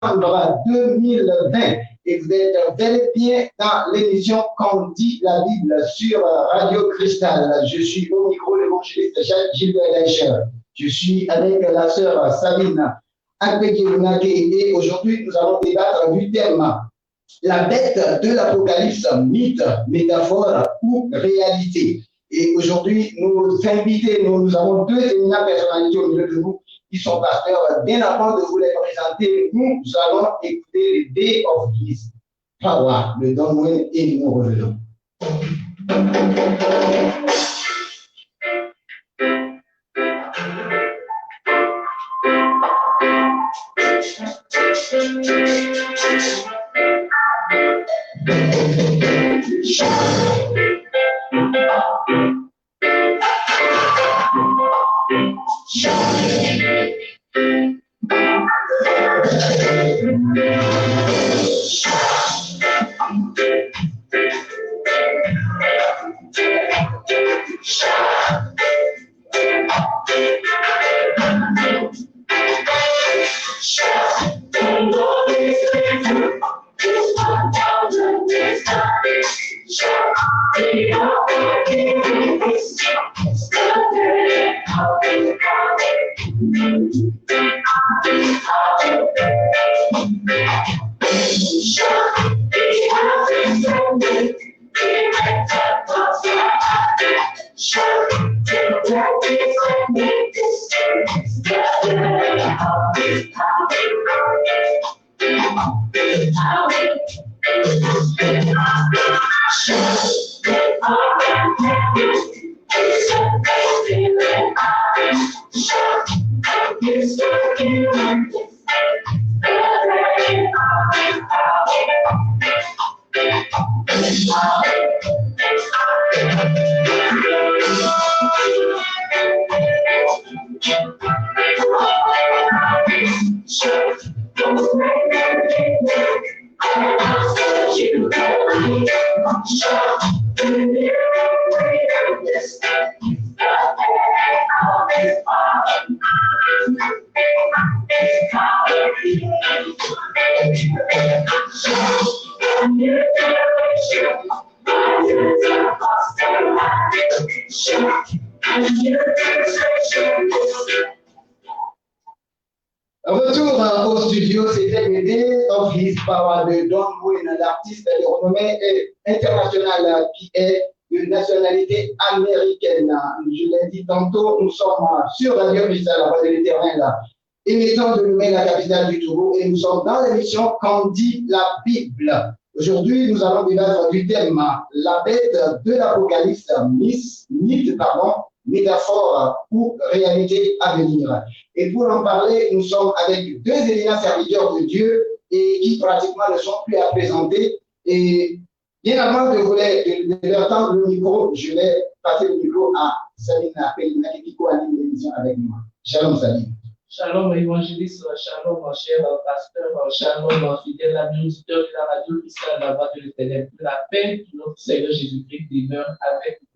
2020. Et vous êtes bel et bien dans l'émission Qu'on dit la Bible sur Radio Cristal. Je suis au micro, l'évangéliste Jacques Gilbert Daïcher. Je suis avec la sœur Sabine Akpeke et aujourd'hui nous allons débattre du thème la bête de l'Apocalypse, mythe, métaphore ou réalité. Et aujourd'hui, nous invités, nous avons deux éminentes personnalités au milieu de nous qui sont pasteurs. Bien avant de vous les présenter, nous allons écouter le Day of His Power, le Don Wayne, et nous revenons. Retour au studio, c'était le Day of His Power de Don Wayne, l'artiste de renommée internationale qui est de nationalité américaine. Je l'ai dit tantôt, nous sommes sur Radio Cristal, la voix de l'Éternel, émettant de nous la capitale du Togo, et nous sommes dans l'émission Qu'on dit la Bible. Aujourd'hui, nous allons débattre du thème la bête de l'Apocalypse, mythe, métaphore ou réalité à venir. Et pour en parler, nous sommes avec deux éminents serviteurs de Dieu et qui pratiquement ne sont plus à présenter. Et bien avant de leur tendre le micro, je vais passer le micro à Sabine Pelina qui co-anime l'émission avec moi. Shalom Sabine. Shalom évangéliste, shalom mon cher pasteur, shalom fidèle ami auditeur de la radio Cristal, la voix de l'Éternel. Que la paix de notre Seigneur Jésus-Christ demeure avec vous.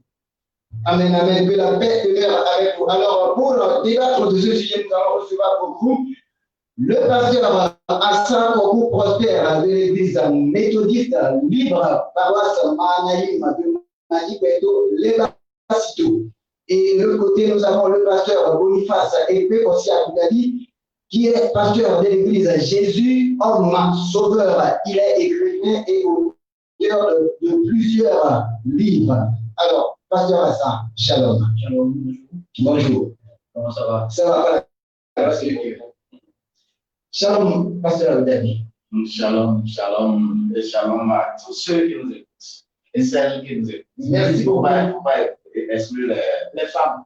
Amen, amen. Que la paix demeure avec vous. Alors, pour débattre de ce sujet, nous allons recevoir pour vous le pasteur Hassan Kokou Prosper de l'église méthodiste libre paroisse Mahanaïm de Manibeto, Lebasito. Et de l'autre côté, nous avons le pasteur Boniface Epé Ossiakoudali, qui est pasteur de l'église Jésus, homme sauveur. Il est écrivain et auteur de plusieurs livres. Alors, pasteur Hassan, shalom. Shalom, Bonjour. comment ça va? Ça va, grâce à Dieu. Shalom, pasteur Dani. Shalom, shalom, et shalom à tous ceux qui nous écoutent et celles qui nous écoutent. Merci beaucoup. Faut pas exclure les femmes.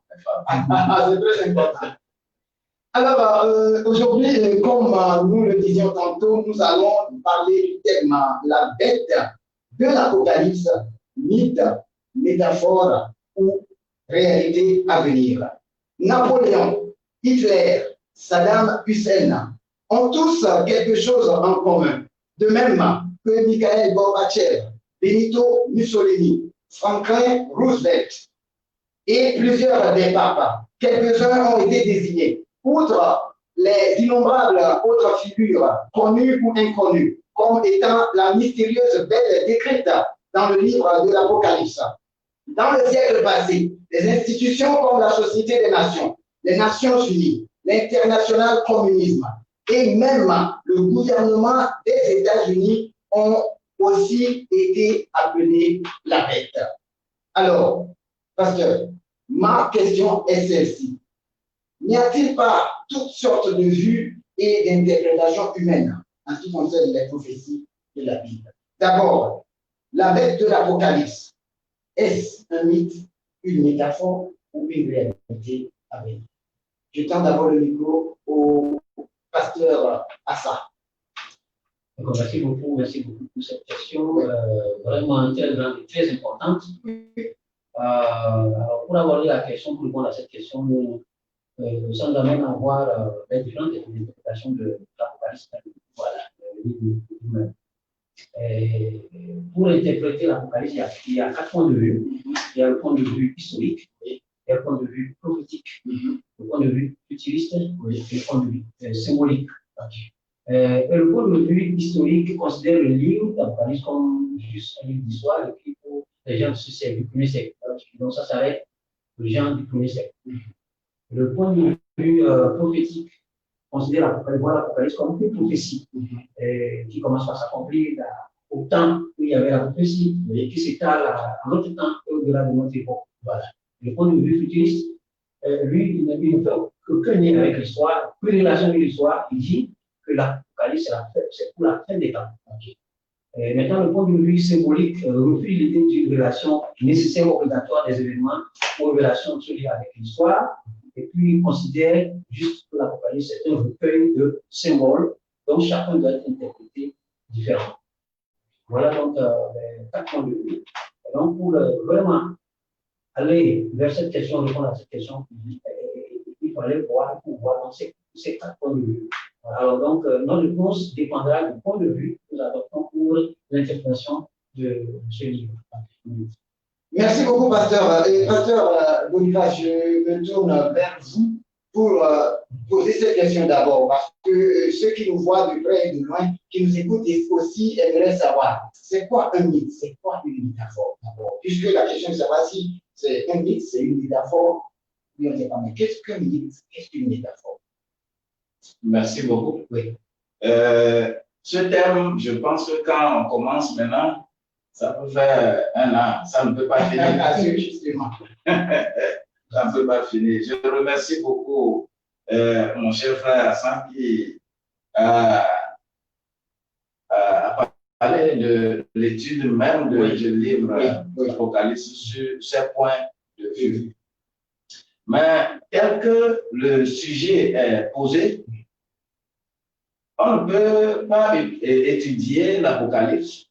C'est très important. Alors, aujourd'hui, comme nous le disions tantôt, nous allons parler du thème la bête de l'Apocalypse, mythe, métaphore ou réalité à venir. Napoléon, Hitler, Saddam Hussein ont tous quelque chose en commun. De même que Mikhail Gorbatchev, Benito Mussolini, Franklin Roosevelt et plusieurs des papes. Quelques-uns ont été désignés. Outre les innombrables autres figures, connues ou inconnues, comme étant la mystérieuse bête décrite dans le livre de l'Apocalypse. Dans le siècle passé, les institutions comme la Société des Nations, les Nations Unies, l'international communisme et même le gouvernement des États-Unis ont aussi été appelés la bête. Alors, pasteur, ma question est celle-ci. N'y a-t-il pas toutes sortes de vues et d'interprétations humaines en ce qui concerne les prophéties de la Bible? D'abord, la bête de l'Apocalypse, est-ce un mythe, une métaphore ou une réalité à venir? Je tends d'abord le micro au pasteur Assa. Merci beaucoup pour cette question, vraiment très importante. Alors, pour aborder la question, pour répondre à cette question, nous sommes amenés à voir les différentes interprétations de l'Apocalypse. Voilà, pour interpréter l'Apocalypse, il y a 4 points de vue. Il y a le point de vue historique, il y a le point de vue prophétique, le point de vue futuriste et le point de vue symbolique. Et le point de vue historique considère le livre d'Apocalypse comme juste un livre d'histoire écrit pour les gens du siècle, du premier siècle. Donc ça s'arrête aux gens du premier siècle. Le point de vue prophétique considère l'Apocalypse comme une prophétie qui commence par s'accomplir au temps où il y avait la prophétie et qui s'étale à notre temps et au-delà de notre époque. Voilà. Le point de vue futuriste, lui, il ne fait aucun lien avec l'histoire, plus relation avec l'histoire. Il dit que l'Apocalypse, c'est pour la fin des temps. Okay. Maintenant, le point de vue symbolique refuse l'idée d'une relation nécessaire ou obligatoire des événements ou relations liées avec l'histoire, et puis il considère juste que l'Apocalypse est un recueil de symboles dont chacun doit être interprété différemment. Voilà donc les 4 points de vue. Donc, pour vraiment aller vers cette question, répondre à cette question, il fallait voir dans ces 4 points de vue. Alors donc, notre réponse dépendra du point de vue que nous adoptons pour l'interprétation de ce livre. Merci beaucoup, pasteur. Et pasteur Boniface, je me tourne vers vous pour poser cette question d'abord, parce que ceux qui nous voient de près et de loin, qui nous écoutent aussi, aimeraient savoir, c'est quoi un mythe, c'est quoi une métaphore d'abord? Puisque la question de savoir si c'est un mythe, c'est une métaphore, oui, on ne sait pas, mais qu'est-ce qu'un mythe, qu'est-ce qu'une métaphore? Merci beaucoup. Oui. Ce thème, je pense que quand on commence maintenant, ça peut faire 1 an, ça ne peut pas finir. Justement. Ça ne peut pas finir. Je remercie beaucoup mon cher frère Hassan qui a parlé de l'étude même du livre Apocalypse sur ces points de vue. Mais tel que le sujet est posé, on ne peut pas étudier l'Apocalypse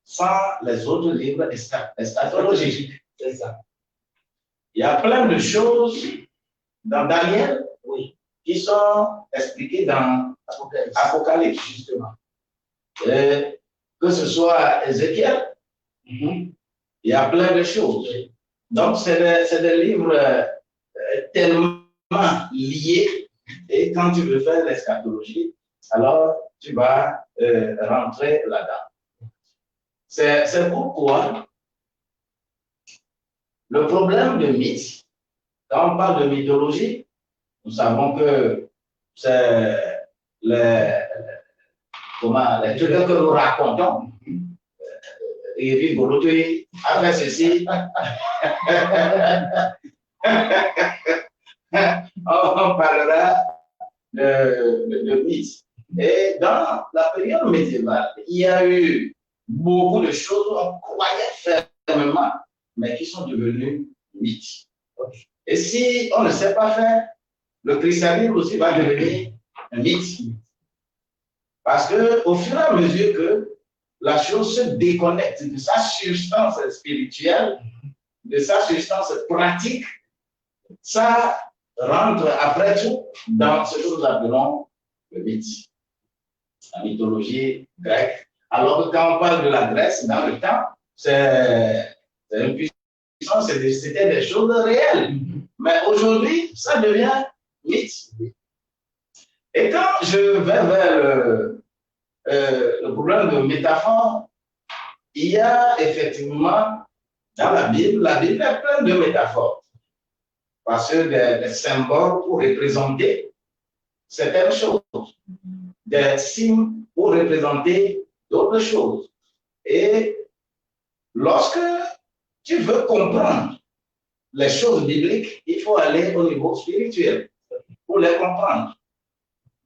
sans les autres livres eschatologiques. C'est ça. Il y a plein de choses dans Daniel qui sont expliquées dans Apocalypse, justement. Que ce soit Ézéchiel, il y a plein de choses. Donc, c'est des livres tellement liés, et quand tu veux faire l'eschatologie, alors tu vas rentrer là-dedans. C'est pourquoi le problème de mythe, quand on parle de mythologie, nous savons que c'est les trucs que nous racontons. Et puis, Bolotoui a fait ceci. On parlera de mythe. Et dans la période médiévale, il y a eu beaucoup de choses qu'on croyait fermement, mais qui sont devenues mythes. Et si on ne sait pas faire, le christianisme aussi va devenir un mythe. Parce qu'au fur et à mesure que la chose se déconnecte de sa substance spirituelle, de sa substance pratique, ça rentre après tout dans ce que nous appelons le mythe, la mythologie grecque. Alors que quand on parle de la Grèce, dans le temps, c'est une puissance, c'était des choses réelles. Mais aujourd'hui, ça devient mythe. Et quand je vais vers le problème de métaphore, il y a effectivement dans la Bible est pleine de métaphores. Parce que des symboles pour représenter certaines choses, des signes pour représenter d'autres choses. Et lorsque tu veux comprendre les choses bibliques, il faut aller au niveau spirituel pour les comprendre.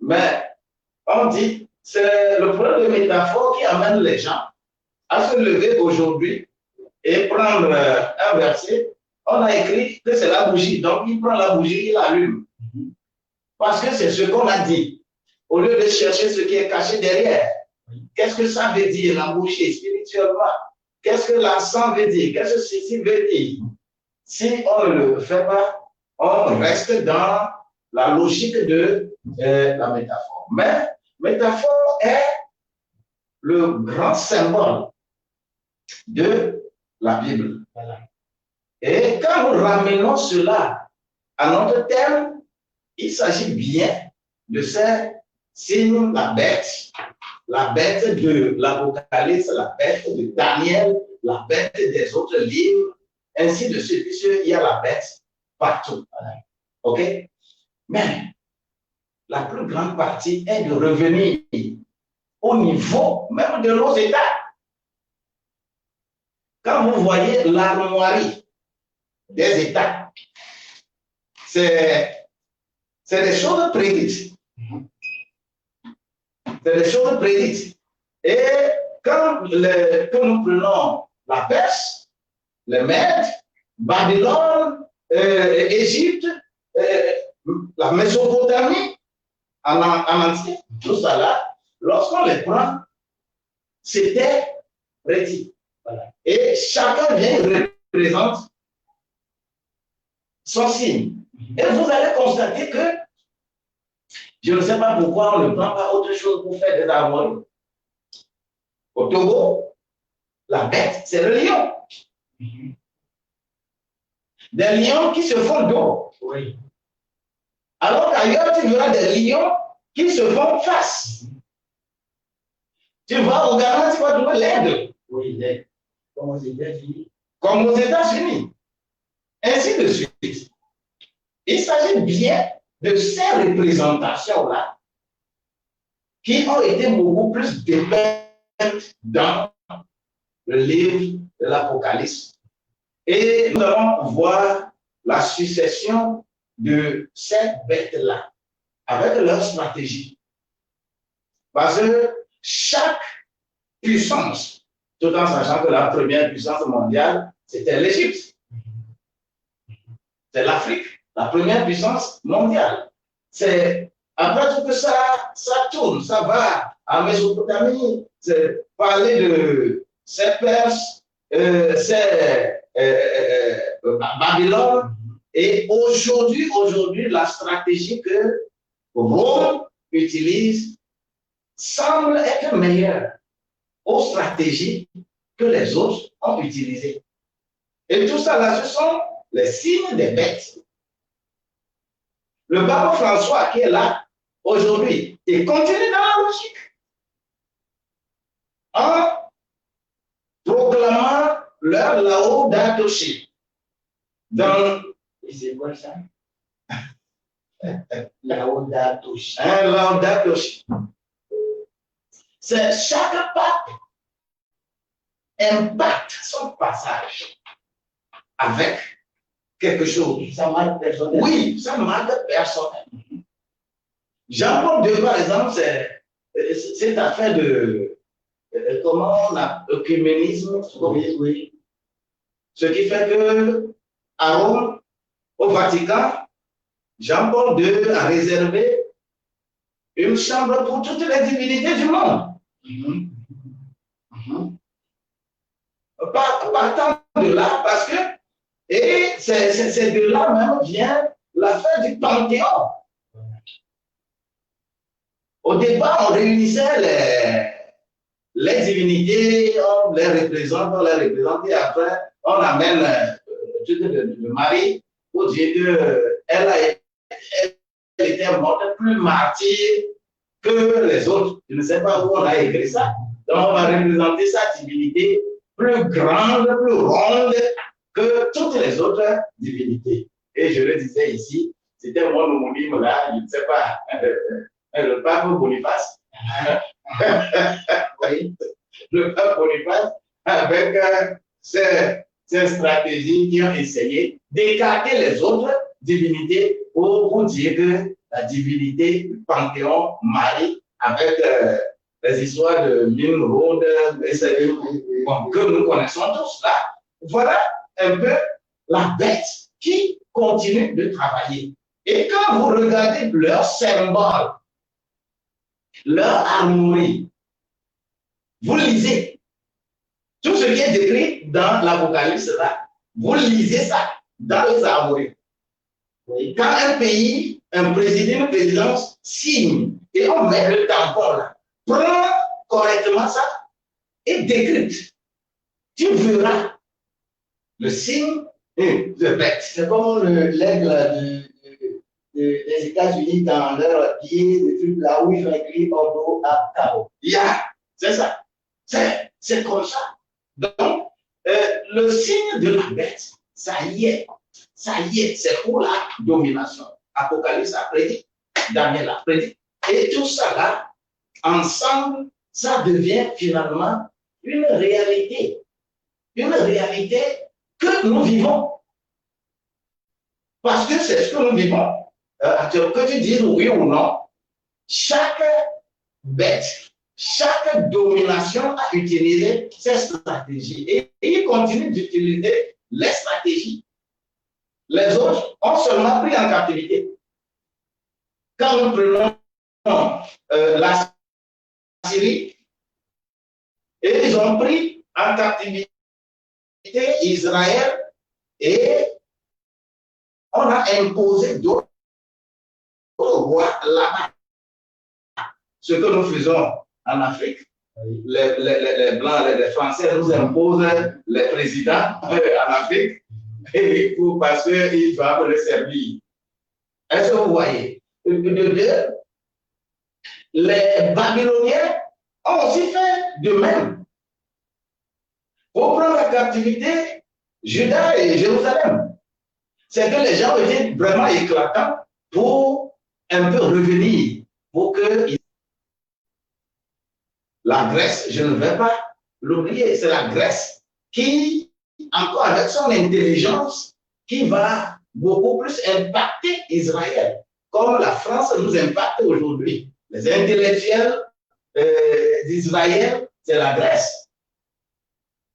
Mais on dit, c'est le problème de métaphore qui amène les gens à se lever aujourd'hui et prendre un verset. On a écrit que c'est la bougie, donc il prend la bougie, il l'allume. Parce que c'est ce qu'on a dit. Au lieu de chercher ce qui est caché derrière, qu'est-ce que ça veut dire, la bougie spirituellement? Qu'est-ce que l'encens veut dire? Qu'est-ce que ceci veut dire? Si on ne le fait pas, on reste dans la logique de la métaphore. Mais métaphore est le grand symbole de la Bible. Et quand nous ramenons cela à notre thème, il s'agit bien de ces signes, la bête de l'Apocalypse, la bête de Daniel, la bête des autres livres, ainsi de suite, puisqu'il y a la bête partout. OK? Mais la plus grande partie est de revenir au niveau même de nos États. Quand vous voyez l'armoirie des États, c'est des choses prédites. C'est des choses prédites. Et quand nous prenons la Perse, les Mèdes, Babylone, Égypte, la Mésopotamie, en entier, tout ça là, lorsqu'on les prend, c'était prédit. Voilà. Et chacun vient représente son signe. Et vous allez constater que je ne sais pas pourquoi on ne prend pas autre chose pour faire des harmonies. Au Togo, la bête, c'est le lion. Des lions qui se font dos. Oui. Alors qu'ailleurs, tu verras des lions qui se font face. Tu vas au Ghana, tu vas trouver l'aigle. Oui, l'aigle. Comme aux États-Unis. Comme aux États-Unis. Ainsi de suite. Il s'agit bien de ces représentations-là qui ont été beaucoup plus dépeintes dans le livre de l'Apocalypse. Et nous allons voir la succession de ces bêtes-là avec leur stratégie. Parce que chaque puissance, tout en sachant que la première puissance mondiale, c'était l'Égypte. C'est l'Afrique, la première puissance mondiale. C'est après tout que ça tourne, ça va en Mésopotamie, c'est parler de ces Perses, ces Babylone. Et aujourd'hui, la stratégie que Rome utilise semble être meilleure aux stratégies que les autres ont utilisées. Et tout ça là, ce sont les signes des bêtes. Le pape François qui est là aujourd'hui, il continue dans la logique en proclamant leur Laudato Si. Dans c'est quoi ça? Laudato Si. Laudato Si. C'est chaque pape impacte son passage avec quelque chose. Ça marque personnel. Oui, ça marque personnel. Jean-Paul II, par exemple, c'est cette affaire de comment on a œcuménisme. Oui. Ce qui fait que à Rome, au Vatican, Jean-Paul II a réservé une chambre pour toutes les divinités du monde. Partant de là, parce que, et c'est de là même vient l'affaire du Panthéon. Au départ, on réunissait les divinités, on les représente, et après, on amène le Marie pour dire qu'elle était morte, plus martyr que les autres. Je ne sais pas où on a écrit ça. Donc, on va représenter sa divinité plus grande, plus ronde que toutes les autres divinités. Et je le disais ici, c'était mon homonyme là, je ne sais pas, le pape Boniface. Oui, le pape Boniface, avec ces stratégies qui ont essayé d'écarter les autres divinités pour dire que la divinité du Panthéon Marie, avec les histoires de Nimrod, que nous connaissons tous là, voilà un peu la bête qui continue de travailler. Et quand vous regardez leurs symboles, leur harmonie, vous lisez tout ce qui est décrit dans l'Apocalypse là, vous lisez ça dans les harmonies. Quand un pays, un président, une présidence signe et on met le tampon là, prends correctement ça et décrypte. Tu verras le signe de bête. C'est comme l'aigle des États-Unis dans leur billet de trucs là où ils ont écrit Ordo à Tao. Yeah, c'est ça. C'est comme ça. Donc, le signe de la bête, ça y est, c'est pour la domination. Apocalypse a prédit, Daniel a prédit, et tout ça là, ensemble, ça devient finalement une réalité que nous vivons. Parce que c'est ce que nous vivons. Que tu dises oui ou non, chaque bête, chaque domination a utilisé ses stratégies et il continue d'utiliser les stratégies. Les autres ont seulement pris en captivité. Quand nous prenons la Syrie, et ils ont pris en captivité Israël et on a imposé d'autres rois là-bas. Ce que nous faisons en Afrique, les Blancs, les Français nous imposent les présidents en Afrique et parce qu'ils doivent le servir. Est-ce que vous voyez? Les Babyloniens ont aussi fait de même. Pour prendre la captivité, Juda et Jérusalem. C'est que les gens étaient vraiment éclatants pour un peu revenir, pour que la Grèce, je ne vais pas l'oublier, c'est la Grèce qui, encore avec son intelligence, qui va beaucoup plus impacter Israël, comme la France nous impacte aujourd'hui. Les intellectuels d'Israël, c'est la Grèce.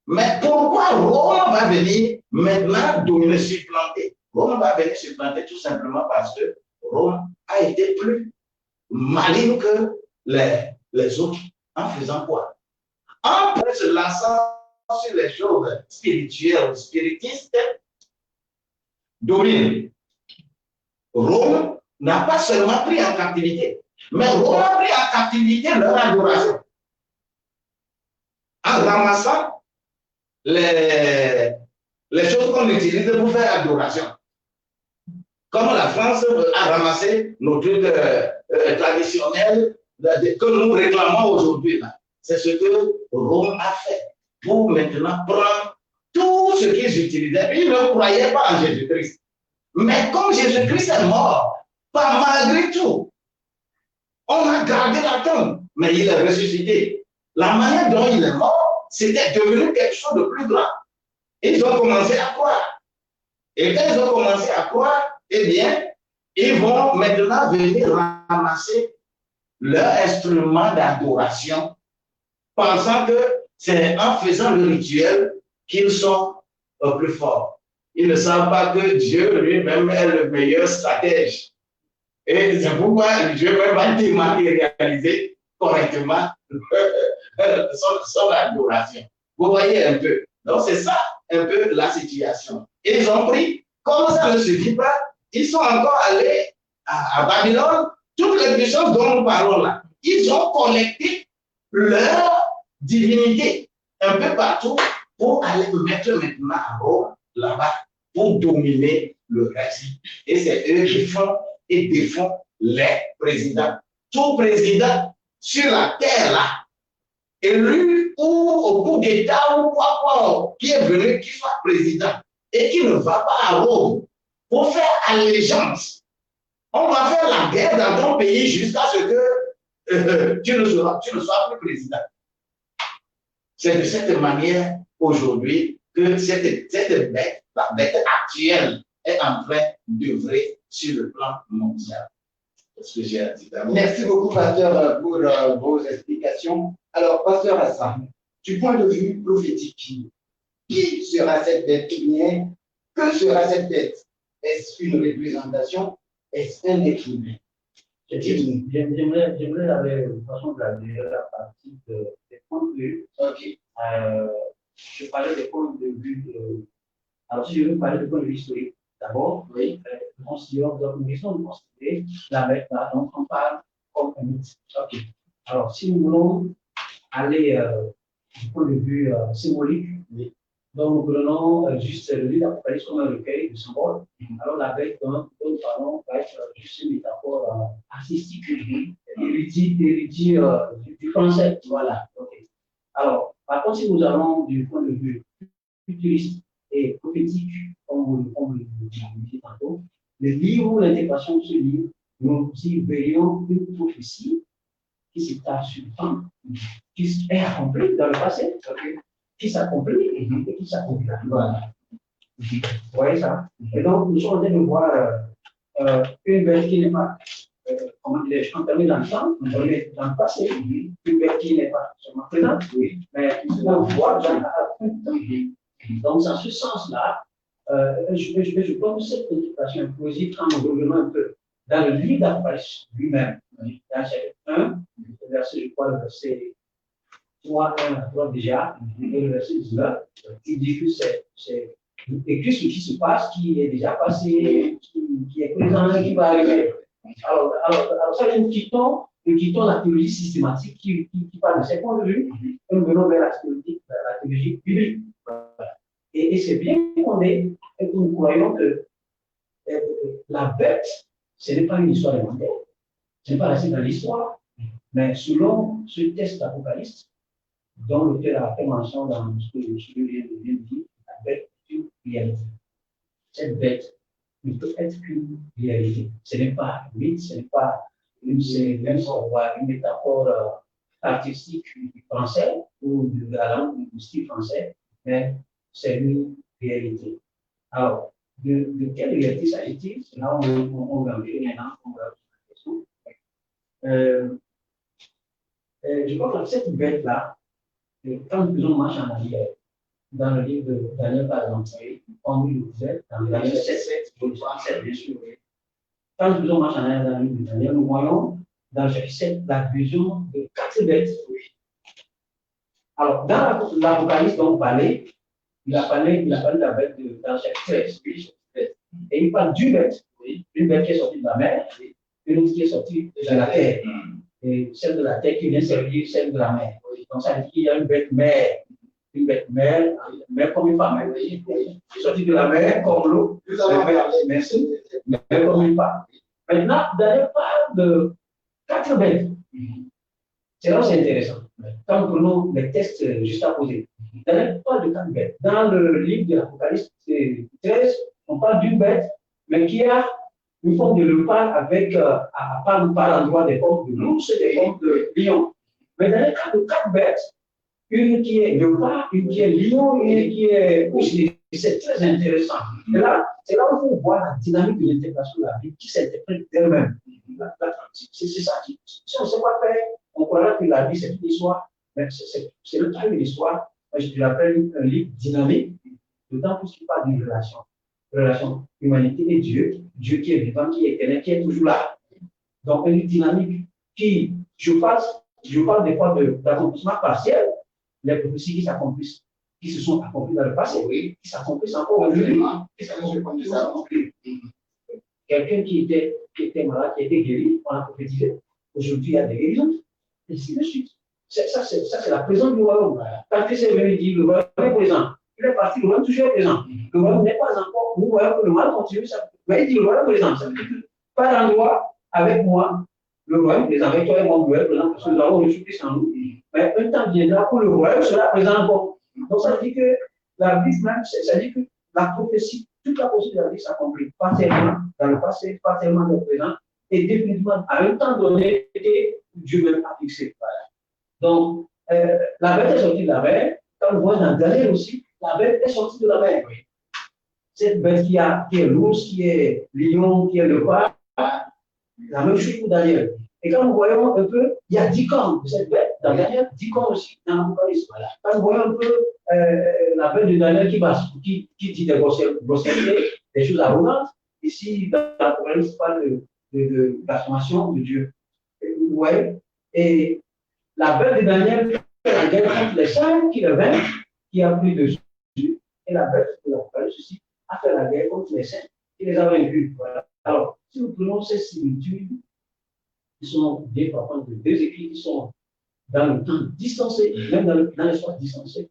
Mais pourquoi Rome va venir maintenant dominer, supplanter? Rome va venir supplanter tout simplement parce que Rome a été plus maligne que les autres. En faisant quoi? En se lançant sur les choses spirituelles, spiritistes, domine. Rome n'a pas seulement pris en captivité, mais Rome a pris en captivité leur adoration. En ramassant les choses qu'on utilise pour faire adoration. Comme la France a ramassé nos trucs traditionnels que nous réclamons aujourd'hui. C'est ce que Rome a fait pour maintenant prendre tout ce qu'ils utilisaient. Ils ne croyaient pas en Jésus-Christ. Mais comme Jésus-Christ est mort, pas malgré tout, on a gardé la tombe, mais il est ressuscité. La manière dont il est mort, c'était devenu quelque chose de plus grand. Ils ont commencé à croire. Et quand ils ont commencé à croire, eh bien, ils vont maintenant venir ramasser leur instrument d'adoration, pensant que c'est en faisant le rituel qu'ils sont plus forts. Ils ne savent pas que Dieu lui-même est le meilleur stratège. Et c'est pourquoi Dieu va dématérialiser correctement son adoration. Vous voyez un peu. Donc c'est ça un peu la situation. Ils ont pris, comme ça ne suffit pas, ils sont encore allés à Babylone, toutes les puissances dont nous parlons là. Ils ont collecté leur divinité un peu partout pour aller mettre maintenant à Rome là-bas pour dominer le reste. Et c'est eux qui font et défont les présidents. Tout président sur la terre là, élu ou au coup d'État ou quoi, qui est venu, qui soit président et qui ne va pas à Rome pour faire allégeance. On va faire la guerre dans ton pays jusqu'à ce que tu ne sois plus président. C'est de cette manière aujourd'hui que cette bête, la bête actuelle, est en train d'œuvrer sur le plan mondial. C'est ce que j'ai à dire d'abord. Merci beaucoup, pasteur, pour vos explications. Alors, pasteur Hassan, du point de vue prophétique, qui sera cette bête ou bien que sera cette bête? Est-ce une représentation? Est-ce un être humain? J'aimerais la façon de la partie des points de vue. Ok. Je parlais des points de vue. Alors, si je veux parler du point de vue historique, d'abord, oui, nous considérons de considérer la bête là, donc on parle comme un mythe. Ok. Alors, si nous voulons aller du point de vue symbolique, oui, donc nous prenons juste le livre d'Apocalypse comme un recueil de symboles. Alors, la bête dont nous parlons va être juste une métaphore artistique, érudite du français. Voilà. Okay. Alors, par contre, si nous allons du point de vue futuriste et prophétique, comme vous le disiez tantôt, le livre ou l'intégration de ce livre, nous y verrions une prophétie qui s'étale sur le temps, qui est accomplie dans le passé, qui s'accomplit et qui s'accomplit. Voilà. Vous voyez ça? Et donc, nous sommes en train de voir une bête qui n'est pas, comment dirais-je, entamée dans le temps, entamée dans le passé, une bête qui n'est pas seulement présente, mais qui se voit dans le temps. Donc, dans ce sens-là, je pense que cette interprétation implosive quand nous revenons un peu dans le livre d'Apocalypse lui-même, dans chapitre 1, le verset, je crois, le verset 3, 1 à 3 déjà, et le verset 19, qui dit que c'est écrit ce qui se passe, qui est déjà passé, qui est présent, qui va arriver. Alors ça, nous quittons la théologie systématique qui parle de ces points de vue, et nous venons vers la théologie biblique. Et c'est bien qu'on est, et que nous croyons que la bête, ce n'est pas une histoire inventée, ce n'est pas resté dans l'histoire, mais selon ce texte d'Apocalypse, dont l'auteur a fait mention dans ce que je viens de dire, la bête est une réalité. Cette bête ne peut être qu'une réalité. Ce n'est pas un mythe, ce n'est pas une métaphore artistique du français ou de la langue du style français, mais c'est une réalité. Alors, de quelle réalité s'agit-il? Là, on va entrer maintenant, on va poser la question. Je crois que cette bête-là, quand nous faisons marche en arrière, dans le livre de Daniel, par exemple, comme vous le disait, dans Daniel 7, bien sûr, quand nous faisons marche en arrière dans le livre de Daniel, nous voyons dans le chapitre 7 la vision de 4 bêtes. Alors, dans l'Apocalypse dont vous parlez, il a parlé de la bête dans le chapitre 13, et il parle d'une bête, une bête qui est sortie de la mer, une autre qui est sortie de la terre, et celle de la terre qui vient servir celle de la mer. Donc, ça veut dire qu'il y a une bête mère comme une femme, qui est sortie de la mer comme l'eau, merci, mère comme une femme. Maintenant, Daniel parle de 4 bêtes. C'est là où c'est intéressant. Quand nous prenons les textes juste à poser, Daniel parle de 4 bêtes. Dans le livre de l'Apocalypse 13, on parle d'une bête, mais qui a une forme de léopard avec, par endroit des formes de l'ours et des formes de lion. Mais dans le cas de 4 bêtes, une qui est léopard, une qui est lion, une qui est ours. C'est très intéressant. Et là, c'est là où il faut voir la dynamique de l'intégration de la Bible qui s'interprète d'elle-même. C'est ça. Si on ne sait pas faire, on croira que la vie, c'est une histoire. Mais c'est le cas de l'histoire. Je l'appelle un livre dynamique, d'autant plus qu'il parle d'une relation humanité et Dieu qui est vivant, qui est éternel, qui est toujours là. Donc, une dynamique qui, je parle des fois d'accomplissement partiel, les prophéties qui s'accomplissent, qui se sont accomplies dans le passé, oui, qui s'accomplissent encore aujourd'hui, qui s'accomplissent encore. Quelqu'un qui était malade, qui était guéri, on a prophétisé, aujourd'hui il y a des guérisons, et ainsi de suite. Ça, c'est la présence du royaume. Quand Christ est venu dire, le royaume est présent, il est parti, le royaume toujours est présent. Le royaume n'est pas encore, nous voyons que le mal continue, mais il dit le royaume est présent. Ça veut dire que par endroit, avec moi, le royaume, les avec toi et moi, vous êtes présent, parce que nous avons reçu Christ en nous. Mais un temps viendra où le royaume sera présent encore. Donc ça dit que la Bible même, ça dit que la prophétie, toute la prophétie de la vie s'accomplit, pas seulement dans le passé, pas seulement dans le présent, et définitivement à un temps donné que Dieu même a fixé. Voilà. Donc, la bête est sortie de la mer. Quand on voit dans Daniel aussi, la bête est sortie de la mer. Oui. Cette bête qui est l'ours, qui est lion, qui est le leopard, la même chose pour Daniel. Et quand nous voyons un peu, il y a 10 cornes de cette bête dans Daniel, 10 cornes aussi dans l'Apocalypse. Voilà. Quand nous voyons un peu la bête de Daniel qui dit des grossièretés, des choses arrogantes, ici dans l'Apocalypse, on parle de la formation de Dieu. Ouais. Et la bête de Daniel fait la guerre contre les saints qui le vainquent, qui a pris dessus. Et la bête de l'Apocalypse aussi a fait la guerre contre les saints qui les a vaincus. Voilà. Alors, si nous prenons ces similitudes, qui sont des parfois de deux écrits qui sont dans le temps distancé, même dans l'espace distancé,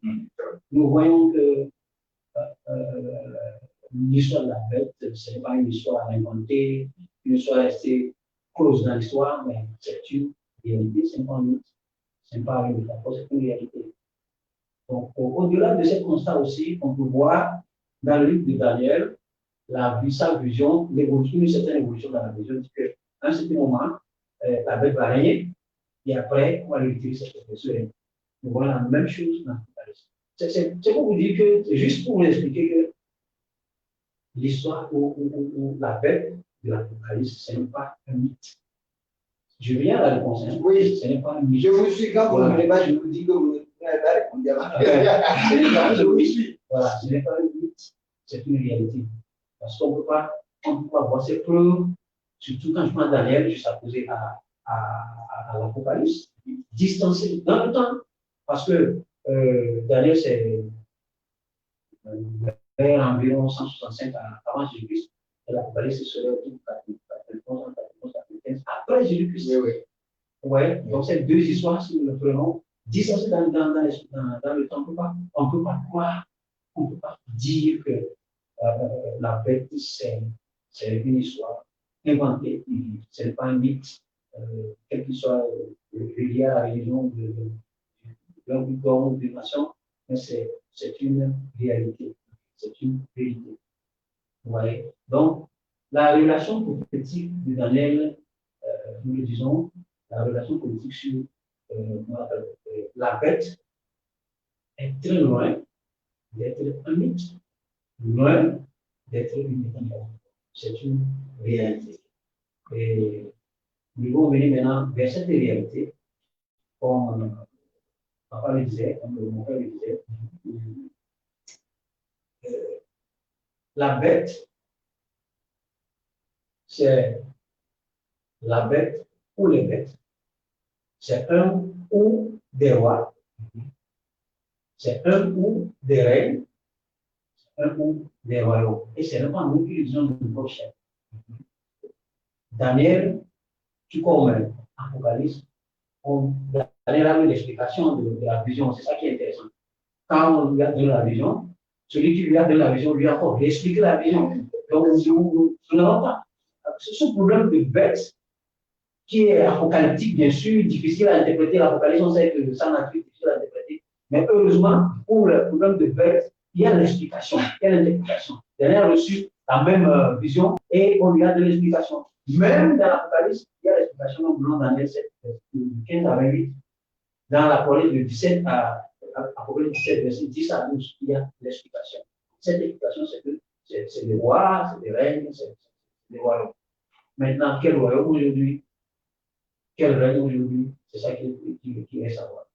nous voyons que l'histoire de la bête, ce n'est pas une histoire inventée, une histoire restée close dans l'histoire, mais c'est une réalité, c'est pas un mythe, c'est pas une métaphore, c'est une réalité. Donc, au-delà de ce constat aussi, on peut voir dans le livre de Daniel, sa vision, une certaine évolution dans la vision, dit qu'à un certain moment, la bête va régner, et après, on va l'utiliser cette profession. Nous voyons la même chose dans l'Apocalypse. C'est pour vous dire que, c'est juste pour vous expliquer que l'histoire où la bête de l'Apocalypse, ce n'est pas un mythe. Je viens à la réponse. Oui, ce n'est pas un mythe. je vous suis quand vous ne voulez pas, je vous dis que vous n'avez pas répondu à ma question. Je vous suis. Voilà, ce n'est pas un mythe, c'est une réalité. Parce qu'on ne peut pas voir ces preuves, surtout quand je prends Daniel, juste opposé à l'Apocalypse, distancé dans le temps. Parce que Daniel, c'est vers environ 165 avant Jésus-Christ, et l'Apocalypse, c'est sur 15 après Jésus-Christ. Oui, oui. Ouais, donc ces deux histoires, si nous le prenons, distancées dans le temps, on ne peut pas croire, on ne peut pas dire que la bête, c'est une histoire inventée, ce n'est pas un mythe, quel qu'il soit lié à la religion d'une nation, mais c'est une réalité, c'est une vérité. Vous voyez? Donc, la relation prophétique de Daniel, nous le disons, la relation politique sur la bête est très loin d'être un mythe, loin d'être une métaphore. C'est une réalité. Et nous allons venir maintenant vers cette réalité, comme papa le disait, comme mon père le disait. La bête, c'est la bête ou les bêtes. C'est un ou des rois. C'est un ou des reines. C'est un ou des royaumes. Et ce n'est pas nous qui disons de nos chefs. Daniel, tout comme Apocalypse, Daniel a eu l'explication de la vision. C'est ça qui est intéressant. Quand on lui a donné la vision, celui qui lui a donné la vision lui a encore expliqué la vision. Donc, nous n'avons pas. Ce problème de bête qui est apocalyptique, bien sûr, difficile à interpréter. L'Apocalypse, on sait que ça nature difficile à interpréter. Mais heureusement, pour le problème de bête, il y a l'explication, il y a l'interprétation. Daniel a reçu la même vision et on lui a donné l'explication. Même dans l'Apocalypse, il y a l'explication dans Daniel 7, 15 à 28. Dans l'Apocalypse de 17 à Apocalypse 17, verset 10 à 12, il y a l'explication. Cette explication, c'est que c'est des rois, c'est des règnes, c'est des royaumes. Maintenant, quel royaume aujourd'hui? Quel règne aujourd'hui? C'est ça qui reste à voir.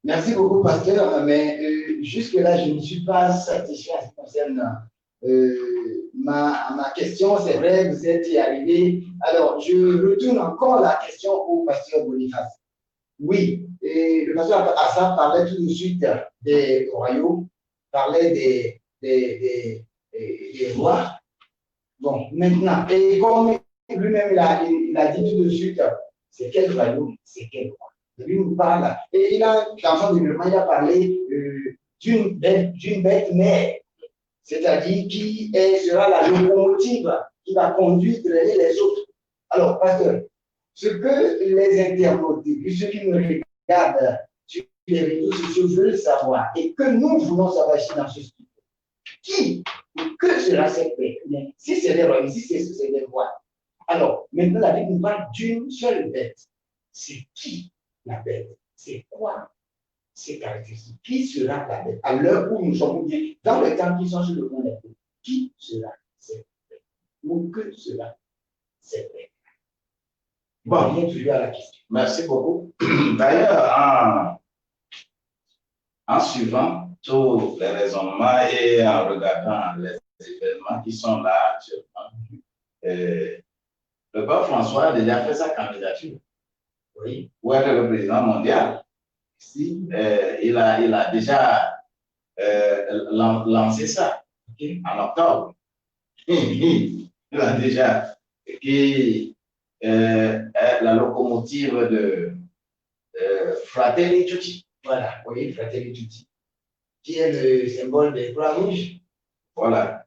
Merci beaucoup, pasteur. Mais jusque-là, je ne suis pas satisfait en ce qui concerne ma question. C'est vrai, vous êtes y arrivé. Alors, je retourne encore la question au pasteur Boniface. Oui, et le pasteur Assaf parlait tout de suite des royaumes, parlait des rois. Bon, maintenant, et comme lui-même il a dit tout de suite, c'est quel royaume, c'est quel roi. Lui nous parle, et il a, dans son développement, il a parlé d'une bête mère, c'est-à-dire qui sera la locomotive qui va conduire les autres. Alors, pasteur, ce que les internautes et puis ceux qui nous regardent sur les réseaux sociaux veulent savoir et que nous voulons savoir ici dans ce studio, qui ou que sera cette bête? Si c'est des rois, si c'est des rois. Alors, maintenant, la Bible nous parle d'une seule bête. C'est qui la bête? C'est quoi ces caractéristiques? Qui sera la bête? À l'heure où nous sommes bien, dans les temps qui sont sur le point d'être, qui sera cette bête? Ou que sera cette bête? Bon, Bien toujours à la question. merci beaucoup. D'ailleurs, en suivant tous les raisonnements et en regardant les événements qui sont là actuellement, le pape François a déjà fait sa candidature. Oui. Pour être le président mondial. Si, il a déjà lancé ça en octobre. Il a déjà qui est la locomotive de Fratelli Tutti. Voilà, oui, Fratelli Tutti, qui est le symbole des croix rouges. Voilà.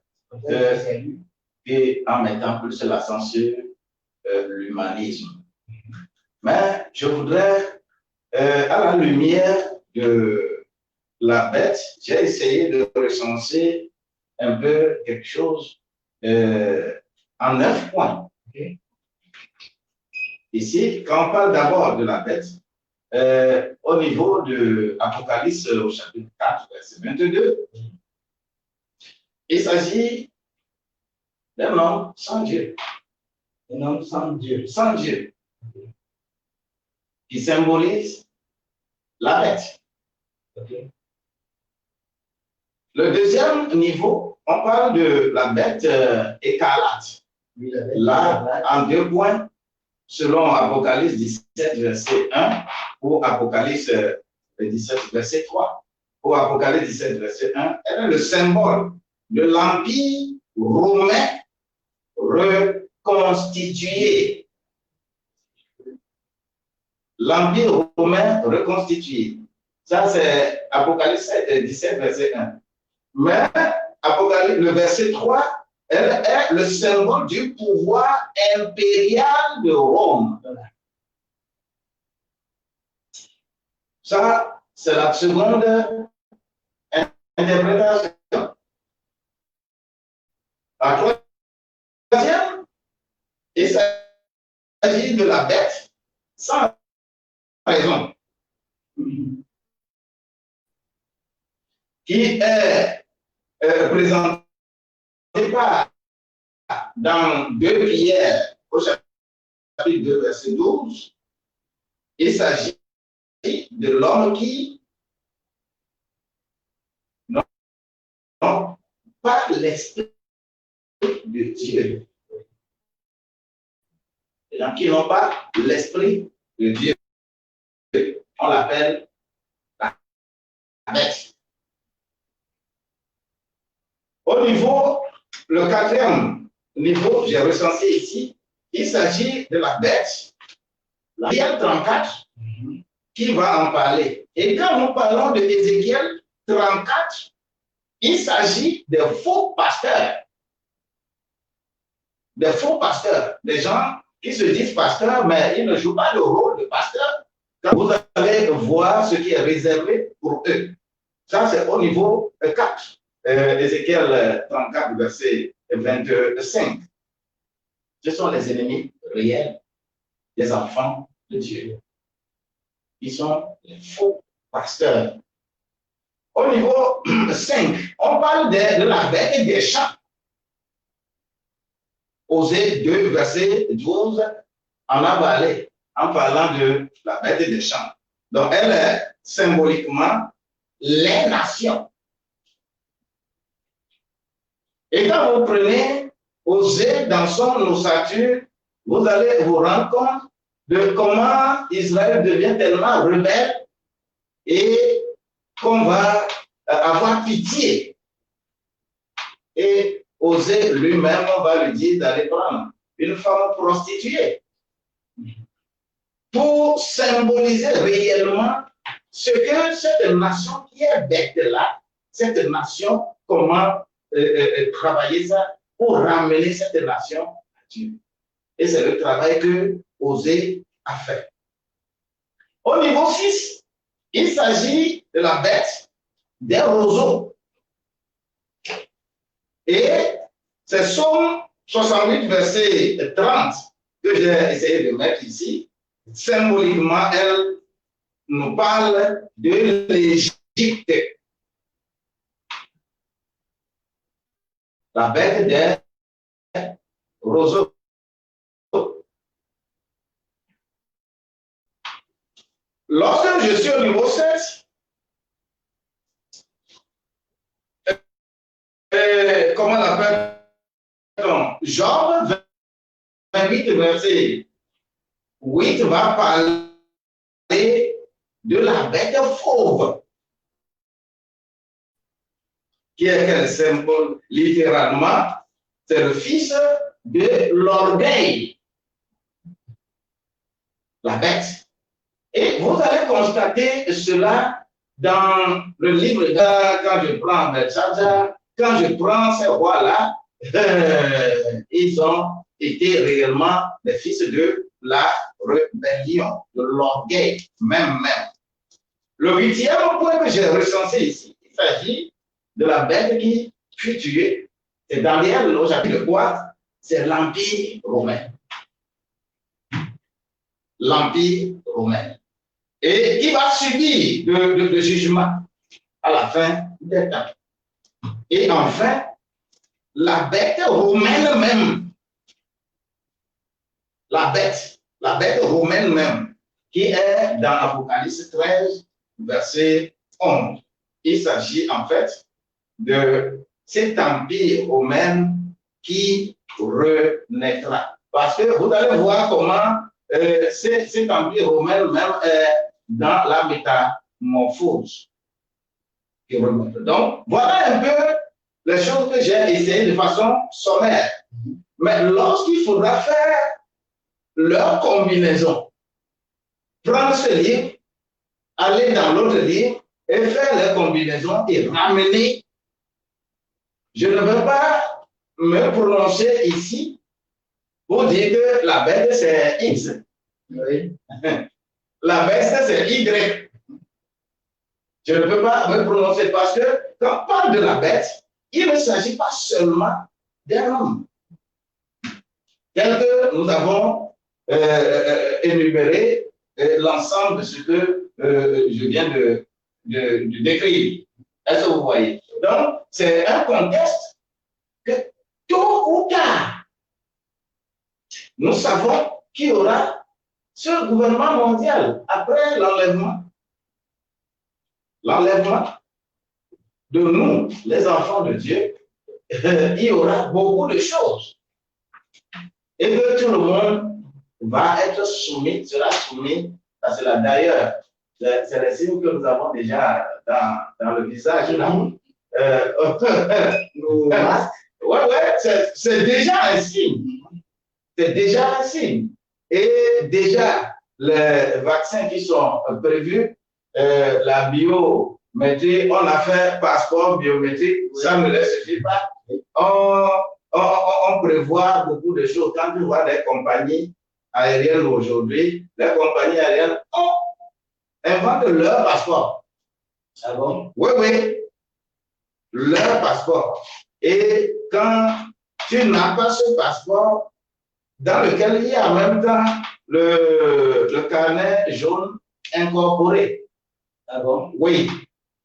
Et en mettant plus l'accent sur l'humanisme. Mais je voudrais, à la lumière de la bête, j'ai essayé de recenser un peu quelque chose en 9 points. Okay. Ici, quand on parle d'abord de la bête, au niveau de Apocalypse au chapitre 4, verset 22, il s'agit d'un homme sans Dieu. Un homme sans Dieu. Sans Dieu. Qui symbolise la bête. Okay. Le deuxième niveau, on parle de la bête écarlate. Oui, la bête là, écarlate. En 2 points, selon Apocalypse 17, verset 1, ou Apocalypse 17, verset 3. Ou Apocalypse 17, verset 1, elle est le symbole de l'Empire romain reconstitué. L'Empire romain reconstitué. Ça, c'est Apocalypse 17, verset 1. Mais Apocalypse, le verset 3, elle est le symbole du pouvoir impérial de Rome. Ça, c'est la seconde interprétation. La troisième, il s'agit de la bête sans raison, qui est représentée par dans 2 Pierre au chapitre 2, verset 12. Il s'agit de l'homme qui, non, par l'esprit de Dieu. Les gens qui n'ont pas l'esprit de Dieu, on l'appelle la bête. Au niveau, le 4e niveau, j'ai recensé ici, il s'agit de la bête, la Ézéchiel 34, qui va en parler. Et quand nous parlons de Ézéchiel 34, il s'agit de faux pasteurs. Des faux pasteurs, des gens qui se disent pasteurs, mais ils ne jouent pas le rôle de pasteur. Quand vous allez voir ce qui est réservé pour eux. Ça, c'est au niveau 4. Ézéchiel 34, verset 25. Ce sont les ennemis réels des enfants de Dieu. Ils sont les faux pasteurs. Au niveau 5, on parle de la bête et des champs. Osée 2, verset 12, en a parlé en parlant de la bête et des champs. Donc, elle est symboliquement les nations. Et quand vous prenez Osée dans son ossature, vous allez vous rendre compte de comment Israël devient tellement rebelle et qu'on va avoir pitié. Et Osée lui-même va lui dire d'aller prendre une femme prostituée pour symboliser réellement ce que cette nation qui est bête là, cette nation, comment travailler ça pour ramener cette nation à Dieu. Et c'est le travail que Osée a fait. Au niveau 6, il s'agit de la bête des roseaux. Et c'est Psaume 68, verset 30 que j'ai essayé de mettre ici. Symboliquement, elle nous parle de l'Égypte. La bête des roseaux. Lorsque je suis au niveau 7, comment on appelle-t-on? Job 28, verset 8 va parler de la bête fauve, qui est quel symbole? Littéralement, c'est le fils de l'orgueil, la bête. Et vous allez constater cela dans le livre, quand je prends Belshazzar, quand je prends ces rois-là, ils ont été réellement les fils de la rébellion, de l'orgueil, même. Le 8e point que j'ai recensé ici, il s'agit de la bête qui fut tuée. C'est Daniel au chapitre 3, c'est l'Empire romain. L'Empire romain. Et qui va subir le jugement à la fin des temps. Et enfin, la bête romaine même, la bête romaine même, qui est dans Apocalypse 13, verset 11. Il s'agit en fait de cet empire romain qui renaîtra. Parce que vous allez voir comment cet empire romain même est dans la métamorphose. Donc, voilà un peu les choses que j'ai essayé de façon sommaire. Mais lorsqu'il faudra faire leur combinaison, prendre ce livre, aller dans l'autre livre et faire les combinaisons et ramener, je ne veux pas me prononcer ici pour dire que la bête c'est X. Oui. La bête c'est Y. Je ne peux pas me prononcer parce que quand on parle de la bête, il ne s'agit pas seulement d'un homme. Tel que nous avons énuméré l'ensemble de ce que je viens de décrire. Est-ce que vous voyez? Donc, c'est un contexte que tôt ou tard, nous savons qu'il y aura ce gouvernement mondial après l'enlèvement. L'enlèvement de nous, les enfants de Dieu, il y aura beaucoup de choses. Et que tout le monde va être soumis, sera soumis à cela. D'ailleurs, c'est le signe que nous avons déjà dans le visage. C'est déjà un signe. C'est déjà un signe. Et déjà, les vaccins qui sont prévus, la biométrie, on a fait passeport biométrique, ça ne les suffit pas. On prévoit beaucoup de choses. Quand tu vois des compagnies aériennes aujourd'hui, les compagnies aériennes inventent leur passeport. Ah bon? Oui. Leur passeport. Et quand tu n'as pas ce passeport, dans lequel il y a en même temps le carnet jaune incorporé. Ah bon? Oui.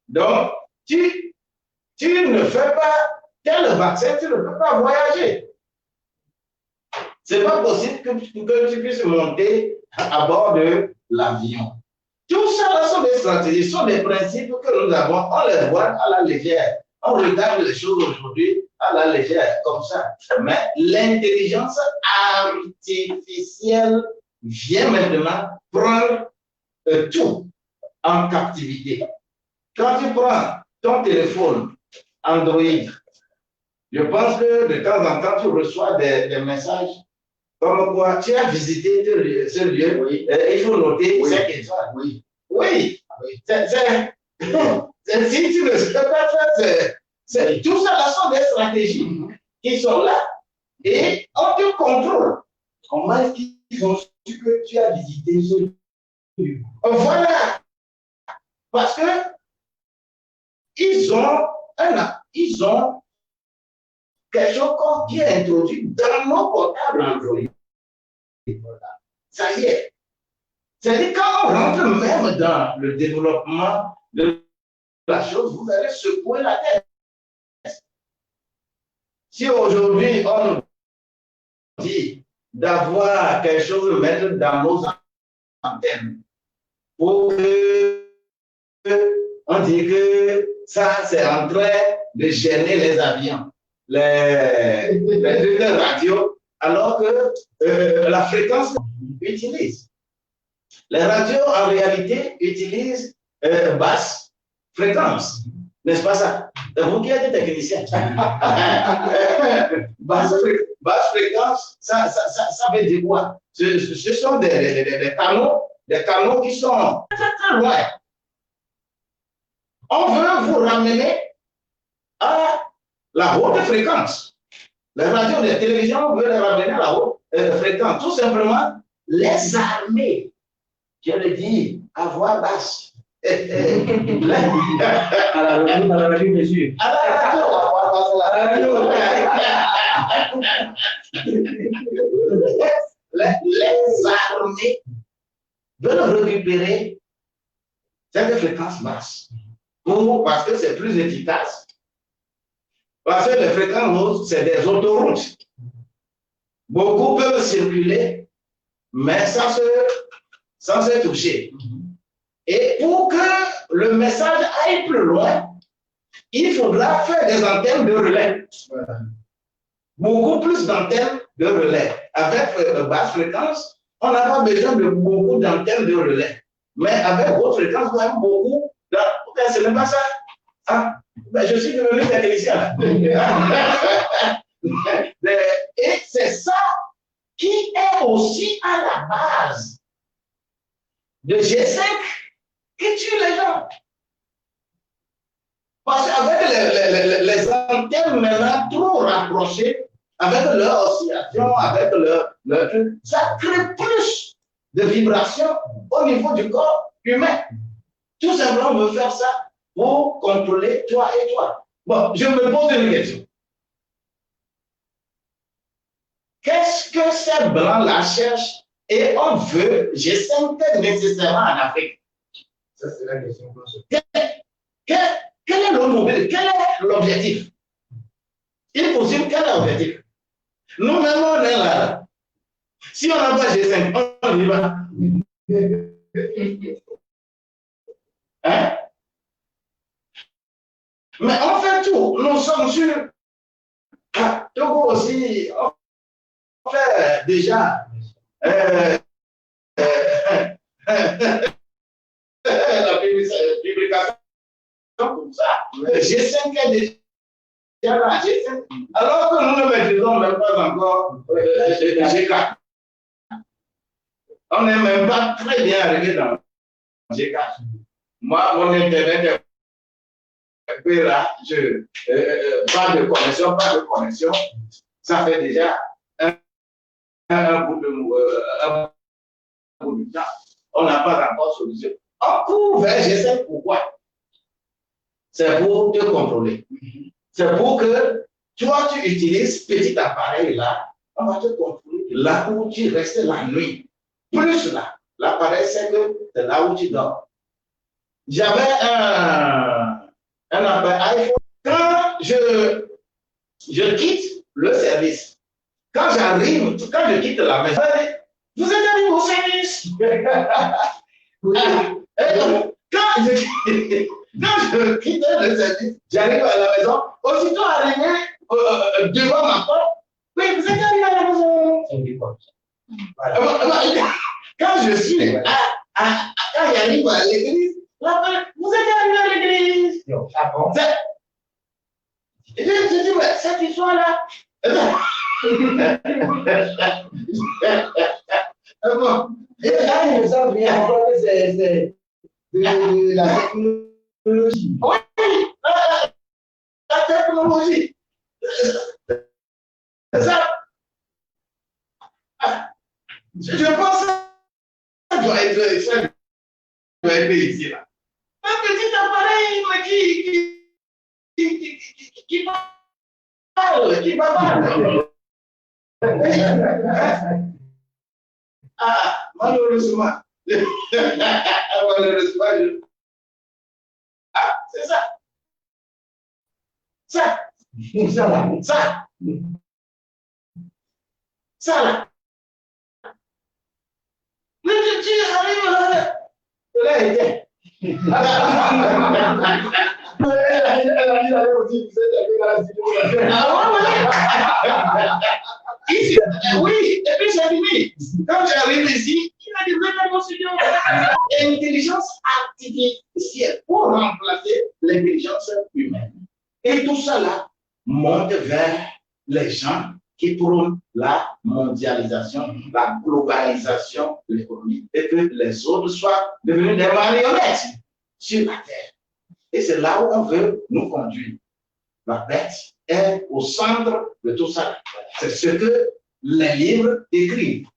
Donc, tu ne fais pas tel vaccin, tu ne peux pas voyager. Ce n'est pas possible que tu puisses monter à bord de l'avion. Tout ça sont des stratégies, sont des principes que nous avons. On les voit à la légère. On regarde les choses aujourd'hui à la légère, comme ça. Mais l'intelligence artificielle vient maintenant prendre tout en captivité. Quand tu prends ton téléphone Android, je pense que de temps en temps, tu reçois des messages comme quoi tu as visité ce lieu, oui. Il faut noter 5 étoiles. Oui. Si tu ne sais pas faire, tout ça là sont des stratégies qui sont là et on te contrôle. Comment est-ce qu'ils ont su que tu as visité ce lieu? Voilà. Parce que ils ont quelque chose qui est introduit dans nos portables Android. Ça y est. C'est-à-dire, quand on rentre même dans le développement de la chose, vous allez secouer la tête. Si aujourd'hui, on nous dit d'avoir quelque chose à mettre dans nos antennes, pour que on dit que ça, c'est en train de gêner les avions, les trucs de radio, alors que la fréquence utilise. Les radios, en réalité, utilisent basse fréquence. N'est-ce pas ça? Vous qui êtes technicien. basse fréquence, ça veut dire quoi? Ce sont des canaux qui sont très, très loin. On veut vous ramener à la haute fréquence. Les radios, les télévisions veulent les ramener à la haute fréquence. Tout simplement, les armées, je le dis, à voix basse. À la revue des yeux. Les armées veulent récupérer cette fréquence basse. Parce que c'est plus efficace. Parce que les fréquences hautes, c'est des autoroutes. Beaucoup peuvent circuler, mais sans se toucher. Et pour que le message aille plus loin, il faudra faire des antennes de relais. Beaucoup plus d'antennes de relais. Avec basse fréquence, on n'a pas besoin de beaucoup d'antennes de relais. Mais avec haute fréquence, on a beaucoup. Ce n'est pas ça. Ah, ben je suis devenu technicien. Et c'est ça qui est aussi à la base de G5 qui tue les gens. Parce qu'avec les antennes maintenant trop rapprochées, avec leur oscillation, avec leur ça crée plus de vibrations au niveau du corps humain. Tout simplement, on veut faire ça pour contrôler toi et toi. Bon, je me pose une question. Qu'est-ce que ces blancs-là cherchent et on veut G5 nécessairement en Afrique? Ça, c'est la question qu'on se pose. Quel est l'objectif? Il est possible, quel est l'objectif? Nous-mêmes, on est là. Si on n'a pas G5, on y va. Hein? Mais on fait tout. Nous sommes sûrs. Togo aussi, on fait déjà la publication comme ça. G5 est déjà là. G5. Alors que nous ne maîtrisons même pas encore G4. On n'est même pas très bien arrivé dans G4. Moi, mon internet est là, pas de connexion, ça fait déjà un bout de temps. On n'a pas encore solution. On court vers G5, pourquoi? C'est pour te contrôler. C'est pour que toi, tu utilises ce petit appareil là, on va te contrôler là où tu restes la nuit. Plus là, l'appareil, c'est que c'est là où tu dors. J'avais un appareil iPhone. Quand je quitte le service, quand je quitte la maison, vous êtes arrivé au service. Quand je quitte le service, j'arrive à la maison, aussitôt arrivé devant ma porte, oui, vous êtes arrivé à la maison. Voilà. Quand je suis quand j'arrive à l'église, vous êtes arrivé à l'église. Ah bon? Je dis, mais cette histoire-là. Bon. Et là, il me semble bien que c'est de la technologie. Oui, la technologie. C'est ça. Je pense que ça doit être ici, là. Un petit appareil qui parle, qui parle. Ah, malheureusement. Malheureusement, ah, c'est ça. Ça. Ça là. Ça. Ça là. Mais tu arrives là. Là, il était. Elle a dit d'aller aussi, vous êtes dans la situation. Ah ici, oui, et puis j'ai dit, quand j'arrive ici, il a dit, venez mon studio. L'intelligence artificielle pour remplacer l'intelligence humaine. Et tout ça là monte vers les gens qui prônent la mondialisation, la globalisation de l'économie, et que les autres soient devenus des marionnettes sur la terre. Et c'est là où on veut nous conduire. La bête est au centre de tout ça. C'est ce que les livres écrivent.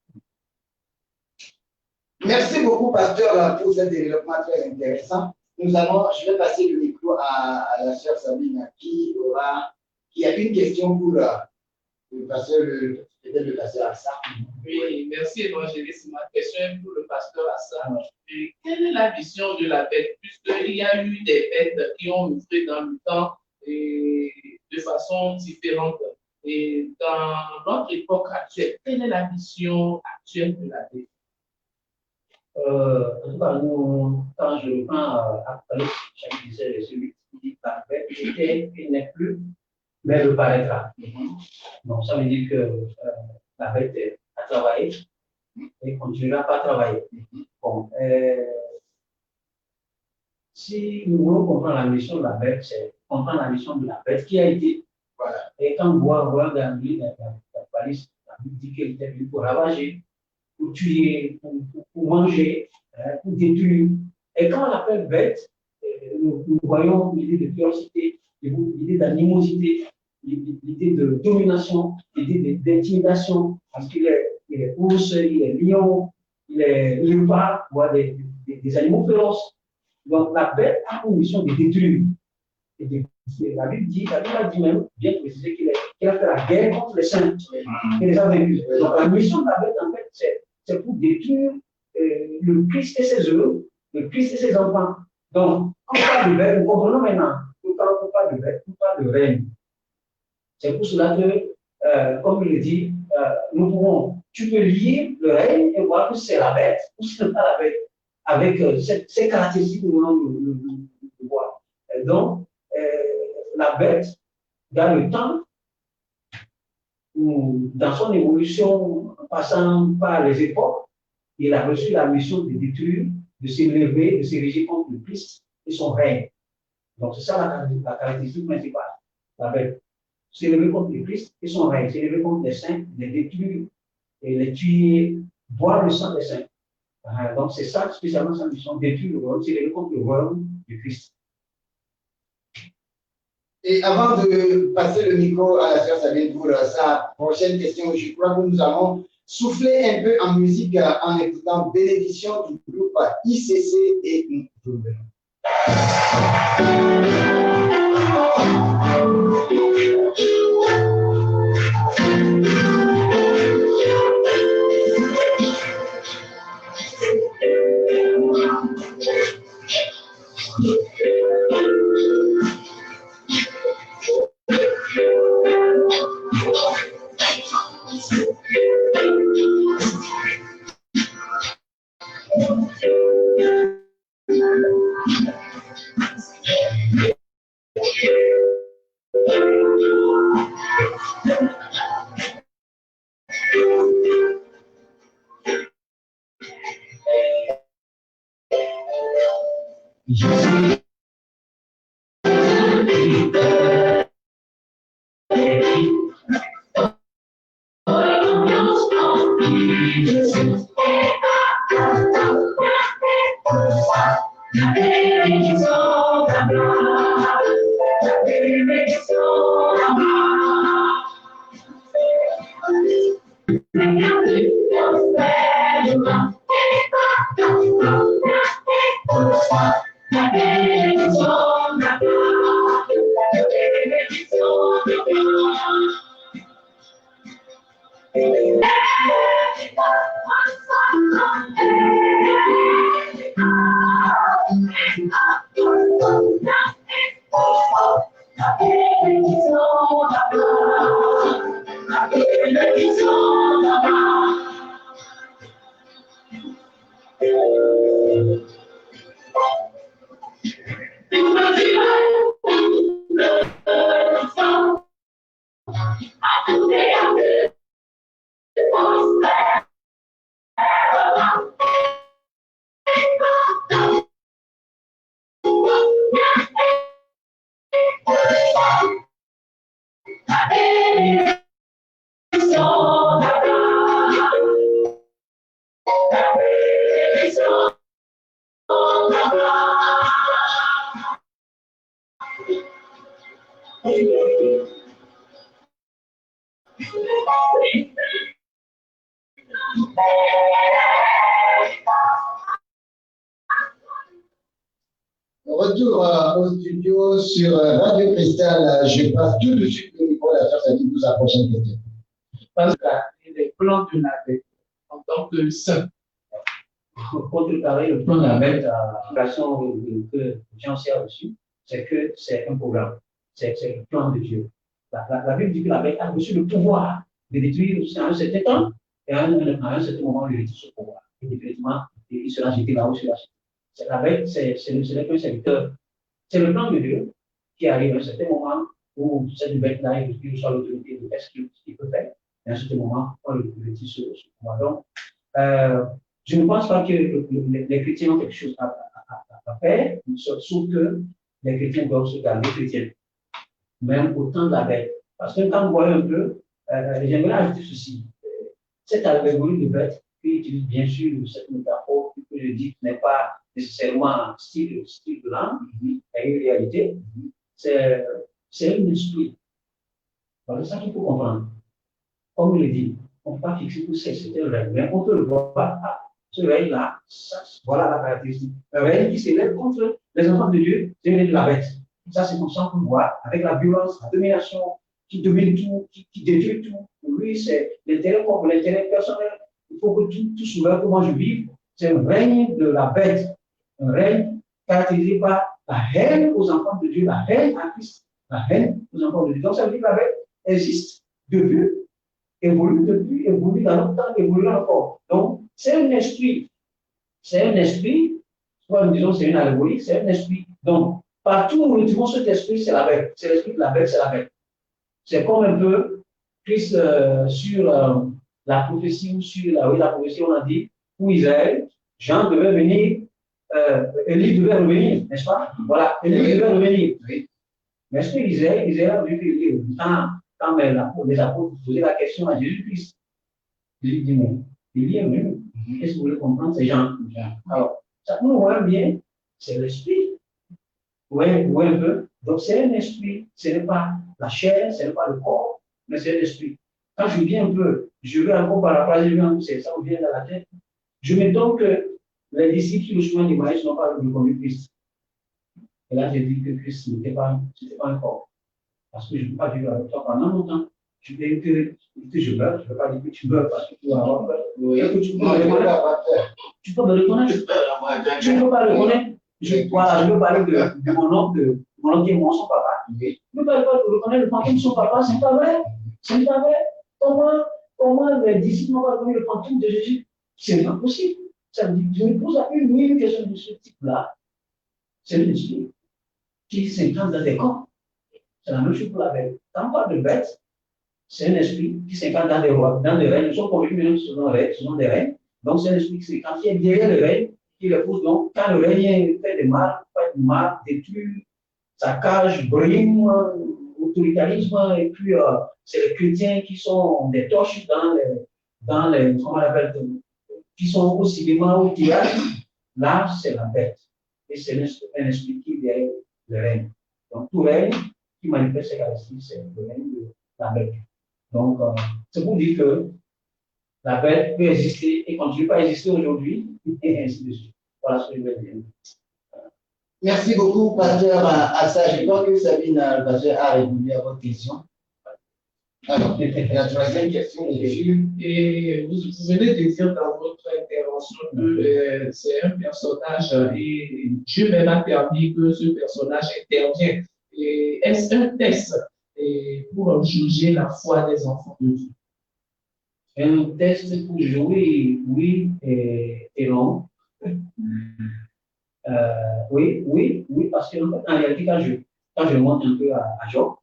Merci beaucoup, pasteur, pour ce développement très intéressant. Je vais passer le micro à la sœur Sabine qui a une question pour le pasteur Assa. Oui, merci évangéliste. Ma question est pour le pasteur Assa. Quelle est la vision de la bête, puisqu'il y a eu des bêtes qui ont œuvré dans le temps et de façon différente. Et dans notre époque actuelle, quelle est la vision actuelle de la bête? En tout cas, nous, quand je reprends à chaque disait celui qui dit la bête était et n'est plus, mais elle paraîtra. Donc, ça veut dire que la bête a travaillé et continuera pas à travailler. Bon, si nous voulons comprendre la mission de la bête, c'est comprendre la mission de la bête qui a été. Voilà. Et quand on voit Gandhi, la police, la Bible dit qu'elle était venue pour ravager, pour tuer, pour manger, pour détruire. Et quand on appelle bête, nous voyons l'idée de férocité, l'idée d'animosité, l'idée de domination, l'idée d'intimidation, parce qu'il est ours, il est lion, il est léopard, des animaux féroces. Donc la bête a une mission de détruire. La Bible a dit même, bien précisé qu'il a fait la guerre contre les saints, qu'il les a vaincus. Donc la mission de la bête, en fait, c'est pour détruire le Christ et ses œuvres, le Christ et ses enfants. Donc, quand on parle de bête, nous comprenons maintenant. Quand on parle de bête, on parle de règne. C'est pour cela que, comme il le dit, tu peux lire le règne et voir que c'est la bête, ou c'est pas la bête, avec ces caractéristiques que nous allons le voir. Donc, la bête, dans le temps, dans son évolution, en passant par les époques, il a reçu la mission de détruire, de s'élever, de s'ériger contre le Christ et son règne. Donc, c'est ça la caractéristique principale. La bête, s'élever contre le Christ et son règne, s'élever contre les saints, les détruire et les tuer, boire le sang des saints. Donc, c'est ça spécialement sa mission, détruire le royaume, s'élever contre le royaume du Christ. Et avant de passer le micro à la sœur Sabine pour sa prochaine question, je crois que nous allons souffler un peu en musique en écoutant Bénédiction du groupe ICC et nous revenons. Retour au studio sur Radio Cristal. Je passe tout de suite le micro à la personne qui nous a prochaine question. Parce que les plans de la bête en tant que saint. Pour contrecarrer le plan de la bête, la relation que Jean a reçue, c'est que c'est un programme. C'est le plan de Dieu. La Bible dit que la bête a reçu le pouvoir de détruire aussi à un certain temps, et à un certain moment, il retire ce pouvoir. Et définitivement, il sera jeté là-haut sur la chaîne. La bête, c'est le serviteur. C'est le plan de Dieu qui arrive à un certain moment où cette bête-là, il reçoit l'autorité de faire ce qu'il peut faire. Et à un certain moment, on le retire sur ce pouvoir. Donc, je ne pense pas que les chrétiens ont quelque chose à faire, sauf que les chrétiens doivent se garder chrétiens, même au temps de la bête. Parce que quand vous voyez un peu, j'aimerais ajouter ceci. Cette allégorie de bête, qui utilise bien sûr cette métaphore que je dis qui n'est pas nécessairement un style de langue, mais une réalité, c'est un esprit. Voilà, c'est ça qu'il faut comprendre. Comme je l'ai dit, on ne peut pas fixer tout ça, c'est un rêve, mais on peut le voir. Ce règne-là, voilà la caractéristique. Un règne qui s'élève contre les enfants de Dieu, c'est le règne de la bête. Ça, c'est comme ça qu'on voit, avec la violence, la domination, qui domine tout, qui détruit tout. Pour lui, c'est l'intérêt comme l'intérêt personnel. Il faut que tout s'ouvre, que moi je vive. C'est un règne de la bête. Un règne caractérisé par la haine aux enfants de Dieu, la haine à Christ, la haine aux enfants de Dieu. Donc, ça veut dire que la bête existe depuis, évolue dans notre temps, évoluera encore. Donc, c'est un esprit, soit nous disons c'est une allégorie, c'est un esprit. Donc, partout où nous retrouvons cet esprit, c'est la bête. C'est l'esprit de la bête, c'est la bête. C'est comme un peu Christ sur la prophétie ou sur la prophétie, on a dit, pour Israël, Jean devait venir, Élie devait revenir, n'est-ce pas? Voilà, Élie devait revenir. Oui. Mais est-ce que Israël a vu que quand les apôtres posaient la question à Jésus-Christ, Jésus dit, mais Élie est venu. Qu'est-ce que vous voulez comprendre, ces gens? Alors, ça nous voit bien, c'est l'esprit. Oui, un peu. Donc, c'est un esprit, ce n'est pas la chair, ce n'est pas le corps, mais c'est l'esprit. Quand je viens un peu, je vais encore par la phrase, ça me vient dans la tête. Je m'étonne que les disciples sur le chemin du maïs n'ont pas reconnu Christ. Et là, j'ai dit que Christ n'était pas un corps. Parce que je ne peux pas vivre avec toi pendant longtemps. Tu dis que je meurs, je ne peux pas dire que tu meurs parce que tu vas avoir peur. Oui. Tu peux me reconnaître. Tu peux me reconnaître. Tu ne peux pas le reconnaître. Je veux parler de mon oncle qui est son papa. Oui. Je ne peux pas reconnaître le fantôme de son papa, c'est pas vrai. C'est pas vrai. Comment les disciples n'ont pas reconnu le fantôme de Jésus? C'est pas possible. Ça veut dire que je me pose une question de ce type-là. C'est une esprit qui s'incarne dans des corps. C'est la même chose pour la bête. Quand on parle de bête, c'est un esprit qui s'incarne dans des rois, dans des règnes. Nous sommes convaincus que ce sont des règnes. Donc, c'est un esprit qui s'incarne, qui est derrière le règne, qui le pousse. Donc, quand le règne fait du mal, détruit, saccage, brime, autoritarisme, et puis c'est les chrétiens qui sont des torches dans les comment on appelle, qui sont au cinéma, au théâtre. Là, c'est la bête. Et c'est un esprit qui est derrière le règne. Donc, tout règne qui manifeste ces caractéristiques, c'est le règne de la bête. Donc, c'est pour dire que la bête peut exister et continue pas à exister aujourd'hui, et ainsi de suite. Voilà ce que je veux dire. Merci beaucoup, Pasteur Assa. Je crois que Sabine, le pasteur, a répondu à votre question. Alors, la troisième question est sur. Et vous venez de dire dans votre intervention que c'est un personnage et Dieu même a permis que ce personnage intervienne. Et est-ce un test pour juger la foi des enfants de Dieu? Un test pour jouer, oui, et non. Oui, parce que en réalité, quand je monte un peu à Job,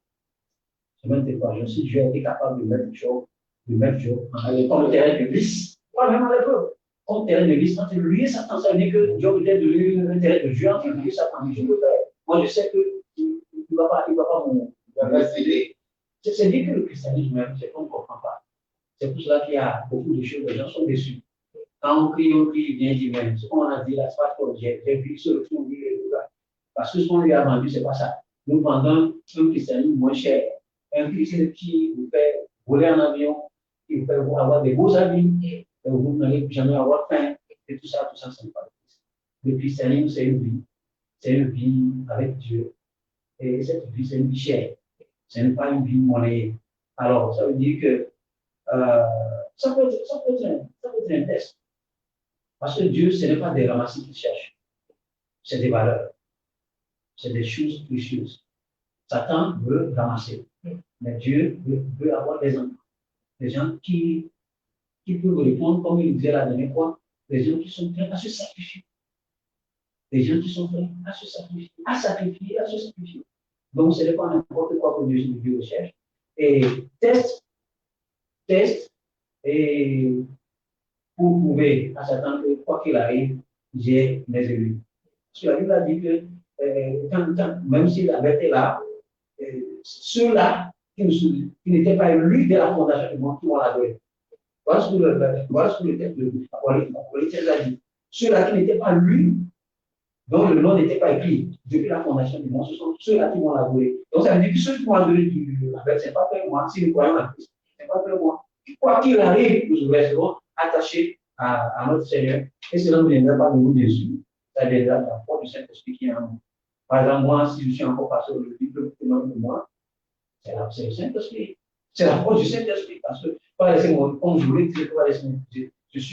je monte pas, j'ai été capable de mettre Job comme le terrain de glisse. Moi-même à l'époque, comme terrain de glisse, entre lui et Satan, ça veut dire que Job était devenu un terrain de jeu entre lui et Satan. Je peux faire. Moi, je sais qu'il ne va pas m'aider. C'est dire que le christianisme, même, c'est qu'on ne comprend pas. C'est pour cela qu'il y a beaucoup de choses, les gens sont déçus. Quand on crie, bien dit, mais ce qu'on a dit là, c'est pas trop. J'ai vu sur le fond, parce que ce qu'on lui a vendu, c'est pas ça. Nous vendons un christianisme moins cher, un christianisme qui vous fait voler en avion, qui vous fait avoir des beaux habits, et vous n'allez jamais avoir faim, et tout ça, ce n'est pas le christianisme. Le christianisme, c'est une vie avec Dieu, et cette vie, c'est une vie chère, ce n'est pas une vie monnayée. Alors, ça veut dire que ça peut être un test. Parce que Dieu, ce n'est pas des ramassis qu'il cherche, c'est des valeurs, c'est des choses précieuses. Satan veut ramasser, mais Dieu veut avoir des enfants, des gens qui peuvent répondre, comme il disait la dernière fois, des gens qui sont prêts à se sacrifier, des gens qui sont prêts à se sacrifier, à se sacrifier. Donc, ce n'est pas n'importe quoi que Dieu recherche. Et test, et pour prouver à Satan que quoi qu'il arrive, j'ai mes élus. Parce que la Bible a dit que même s'il avait été là, ceux-là qui n'étaient pas élus dès la fondation du monde, qui vont l'adorer. Voilà ce que le texte de l'Apocalypse a dit. Ceux-là qui n'étaient pas élus, dont le nom n'était pas écrit depuis la fondation du monde, ce sont ceux-là qui vont l'adorer. Donc ça veut dire que ceux qui vont adorer ce n'est pas que moi, si nous croyons à Christ, ce n'est pas que moi. Quoi qu'il arrive, nous resterons attachés à notre Seigneur. Et cela ne viendra pas de nous Jésus. Ça viendra de la foi du Saint-Esprit qui est en nous. Par exemple, moi, si je suis encore pasteur, le Dieu peut témoigner de moi, c'est le Saint-Esprit. C'est la force du Saint-Esprit. Parce que, pas laisser mon, comme je voulais dire, pas laisser mon, j'ai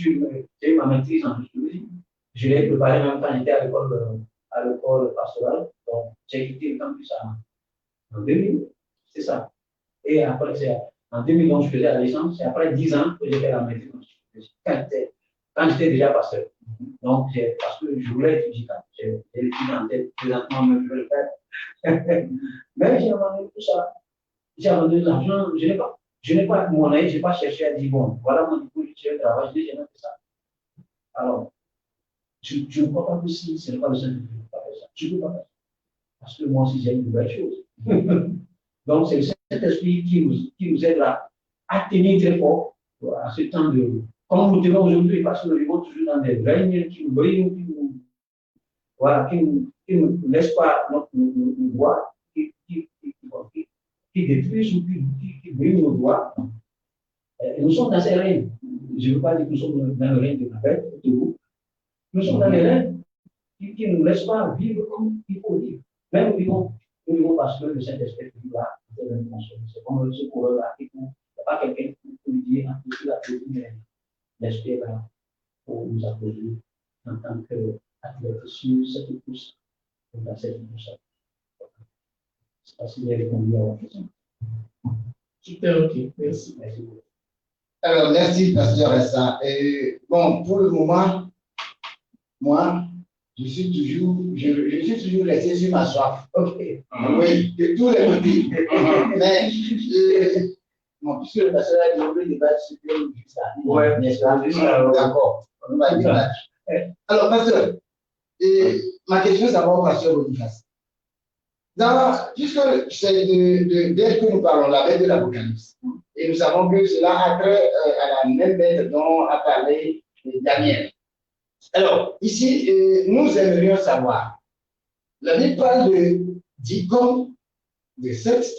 eu ma maîtrise en historie. Je l'ai préparé même quand j'étais à l'école pastorale. Donc, j'ai quitté le campus en 2000. C'est ça. Et après, c'est en 2011, je faisais la licence. Et après 10 ans, j'ai fait la maîtrise en historie. Quand j'étais déjà pasteur. Donc, parce que je voulais étudier. J'ai étudié en tête, présentement, même je veux le faire. Mais j'ai abandonné tout ça. J'ai abandonné l'argent. Je n'ai pas mon aide, je n'ai pas cherché à dire, bon, voilà mon diplôme, je vais travailler, je n'ai jamais fait ça. Alors, je ne crois pas que si ce n'est pas le Saint-Esprit qui ne peut pas faire ça. Je ne peux pas faire ça. Parce que moi aussi, j'ai une nouvelle chose. Donc, c'est le Saint-Esprit qui nous aide à tenir très fort à ce temps de. Comme nous tenons aujourd'hui, parce que nous vivons toujours dans des règnes qui nous brillent, qui ne laissent pas nos voix, qui détruisent ou qui brillent nos doigts. Nous sommes dans ces règnes. Je ne veux pas dire que nous sommes dans le règne de la paix, de vous. Nous sommes dans les règnes qui ne nous laissent pas vivre comme il faut vivre. Même nous vivons parce que le Saint-Esprit est là. C'est comme ce coureur-là. Il n'y a pas quelqu'un qui peut lui dire, il a prévu, mais l'Esprit est là pour nous applaudir en tant qu'athlète sur cette course, dans cette course. Je ne sais pas si vous avez répondu à la question. Super, ok, merci. Merci beaucoup. Alors, merci, Pasteur Essa. Bon, pour le moment, moi, je suis toujours resté sur ma soif. Ok. Oui, de tous les côtés. Mais, bon, puisque le pasteur a dit, on veut débattre sur le juste à ouais, n'est-ce pas? D'accord, on va débattre. Alors, pasteur, ma question, ça va au pasteur Boniface. Puisque c'est d'elle que nous parlons, la bête de l'Apocalypse, et nous savons que cela a trait à la même bête dont a parlé Daniel. Alors, ici, nous aimerions savoir, la Bible parle d'icônes, de cette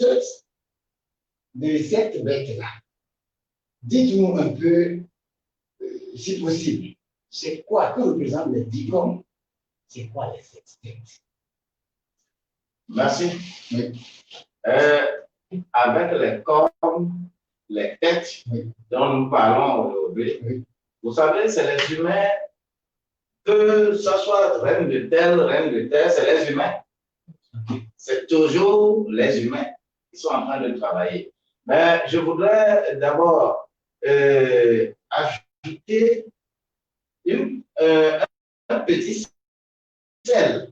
bête-là. Dites-nous un peu, si possible, c'est quoi que représentent les icônes, c'est quoi les sept bêtes? Merci. Oui. Avec les cornes, les têtes dont nous parlons aujourd'hui, vous savez, c'est les humains, que ce soit reine de terre, c'est les humains. C'est toujours les humains qui sont en train de travailler. Mais je voudrais d'abord ajouter un petit sel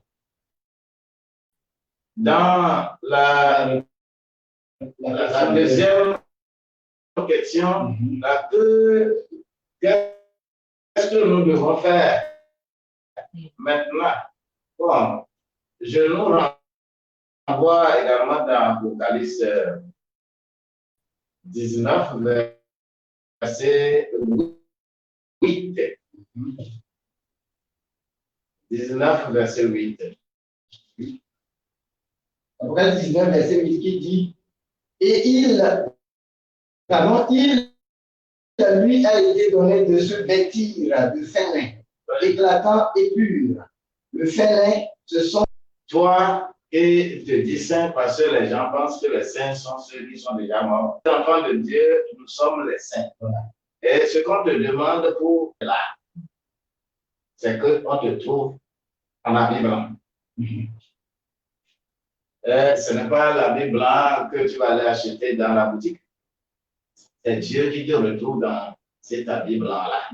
dans la deuxième question. Qu'est-ce que nous devons faire maintenant? Bon, je nous renvoie également dans Apocalypse 19, verset 8. 19, verset 8. Apocalypse 19, verset 8 qui dit, et il lui a été donné de se vêtir de fin lin, éclatant et pur. Le fin lin, ce sont toi et te dis saint parce que les gens pensent que les saints sont ceux qui sont déjà morts. Les enfants de Dieu, nous sommes les saints. Et ce qu'on te demande pour là, c'est qu'on te trouve en habit blanc. Ce n'est pas l'habit blanc que tu vas aller acheter dans la boutique. C'est Dieu qui te retrouve dans cet habit blanc-là.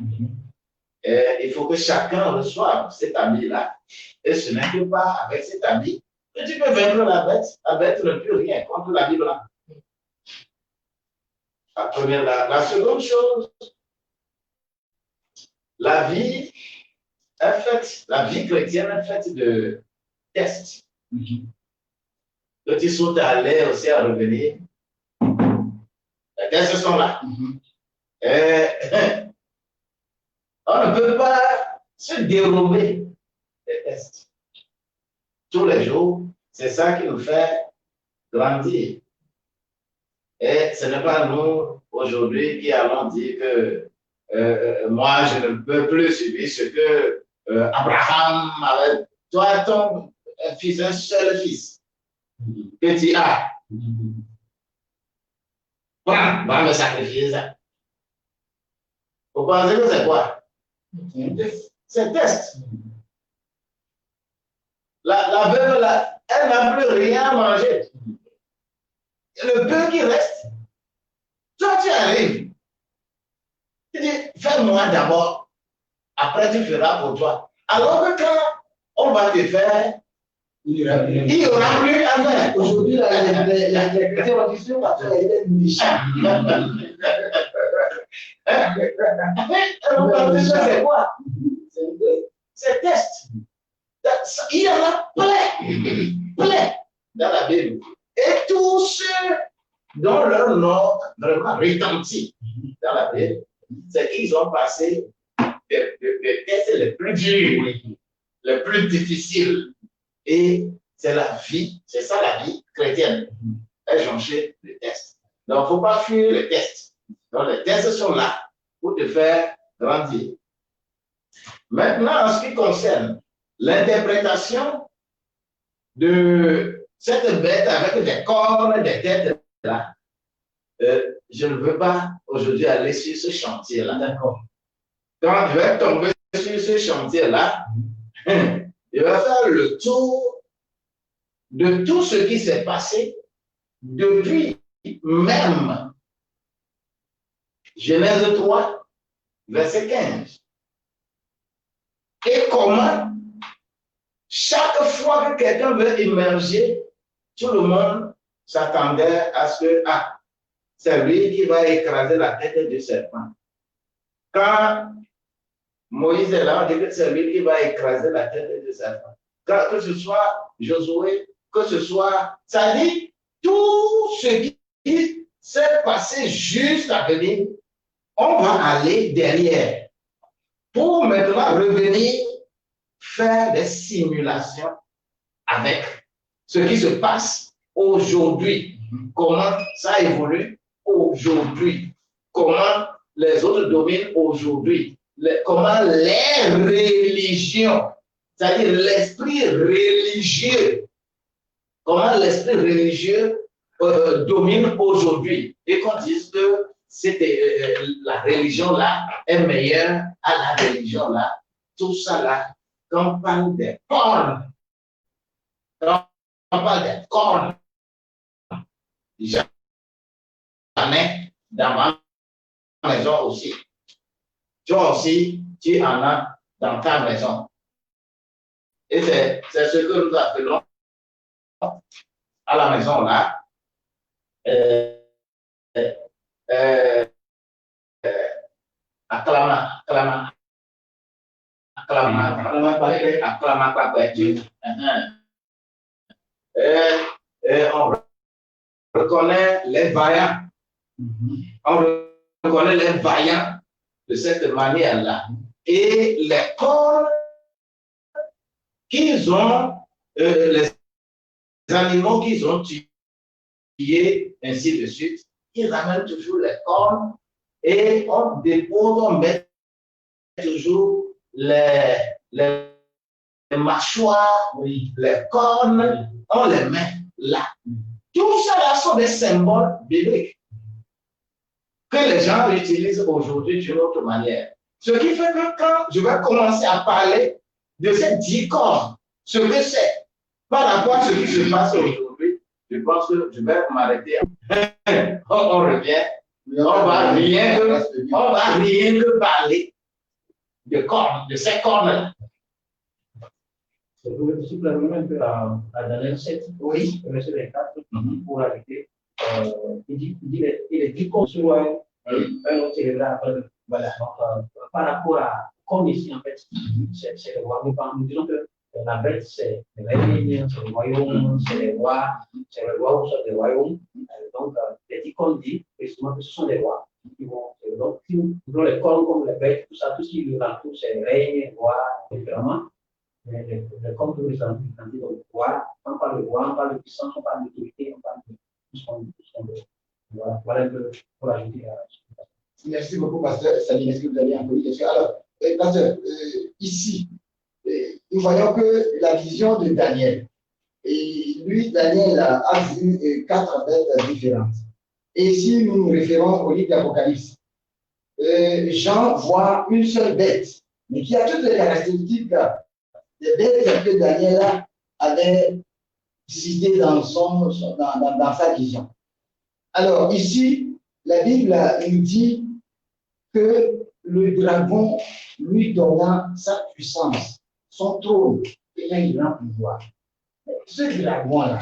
Il faut que chacun reçoive cet habit-là. Et ce n'est que pas avec cet habit que tu peux vaincre la bête. La bête ne peut rien contre l'habit blanc. La première, la seconde chose, la vie est faite, la vie chrétienne est faite de tests. Que tu sautes à l'air aussi à revenir. Les tests sont là. On ne peut pas se dérober des tests. Tous les jours, c'est ça qui nous fait grandir. Et ce n'est pas nous, aujourd'hui, qui allons dire que moi, je ne peux plus subir ce que Abraham avait. Toi, ton fils, un seul fils que tu as. Prends, va me sacrifier ça. Vous pensez que c'est quoi? C'est test. La veuve, là, elle n'a plus rien à manger. Le peu qui reste, toi tu arrives. Tu dis, fais-moi d'abord, après tu feras pour toi. Alors que quand on va te faire, il n'y aura plus à faire. aujourd'hui, les chrétiens vont dire parce qu'elle est méchante. C'est quoi? C'est test. Il y en a plein dans la Bible. Et tous ceux dont leur nom vraiment retentit dans la Bible, c'est qu'ils ont passé des tests les plus durs, les plus difficiles. Et c'est la vie, c'est ça la vie chrétienne. Elle jonchée les tests. Donc, il ne faut pas fuir les tests. Donc, les tests sont là pour te faire grandir. Maintenant, en ce qui concerne l'interprétation de cette bête avec des cornes, des têtes là, je ne veux pas aujourd'hui aller sur ce chantier-là. D'accord. Quand je vais tomber sur ce chantier-là, je vais faire le tour de tout ce qui s'est passé depuis même Genèse 3, verset 15. Et comment, chaque fois que quelqu'un veut émerger, tout le monde s'attendait à ce que, c'est lui qui va écraser la tête du serpent. Quand Moïse est là, on dit que c'est lui qui va écraser la tête du serpent. Quand, que ce soit Josué, que ce soit, ça dit, tout ce qui s'est passé juste à venir, on va aller derrière pour maintenant revenir faire des simulations avec ce qui se passe aujourd'hui. Comment ça évolue aujourd'hui. Comment les autres dominent aujourd'hui. Comment les religions, c'est-à-dire l'esprit religieux, comment l'esprit religieux domine aujourd'hui. Et qu'on dise que la religion là est meilleure à la religion là. Tout ça là, quand on parle des cornes, quand on parle des cornes, jamais dans ma maison aussi. Toi aussi, tu en as dans ta maison. Et c'est ce que nous appelons à la maison là, euh, acclama, on reconnaît les vaillants. On reconnaît les vaillants de cette manière-là. Et les corps qu'ils ont, les animaux qu'ils ont tués, ainsi de suite, ils amènent toujours les cornes et on dépose, on met toujours les mâchoires, les cornes, on les met là. Tout ça là sont des symboles bibliques que les gens utilisent aujourd'hui d'une autre manière. Ce qui fait que quand je vais commencer à parler de ces 10 cornes, ce que c'est, par rapport à ce qui se passe aujourd'hui, je pense que je vais m'arrêter. On revient, on va rien que parler de cornes, de ces cornes-là. Simplement un peu à Daniel 7, oui, verset 24, pour arrêter. Il est dit qu'on soit un autre célébrat après. Voilà. Donc, par rapport à, comme ici, en fait, c'est le roi. Nous disons que la bête, c'est le règne, c'est le royaume, c'est les rois, c'est le roi ou c'est le royaume. Donc, les icônes disent justement que ce sont des rois. Donc, si nous prenons les cornes comme les bêtes, tout ça, tout ce qui nous entoure, c'est le règne, roi, différemment. Mais comme tous les gens qui ont le roi, on parle de roi, on parle de puissance, on parle d'autorité, on parle de tout ce qu'on veut. Voilà un peu pour ajouter à ça. Merci beaucoup, Pasteur Salim. Est-ce que vous avez encore une question? Alors, Pasteur, ici, nous voyons que la vision de Daniel, et lui, Daniel a vu 4 bêtes différentes. Et si nous nous référons au livre d'Apocalypse, Jean voit une seule bête, mais qui a toutes les caractéristiques des bêtes que Daniel avait citées dans sa vision. Alors, ici, la Bible nous dit que le dragon lui donna sa puissance, son trône et un grand pouvoir. Ce dragon-là,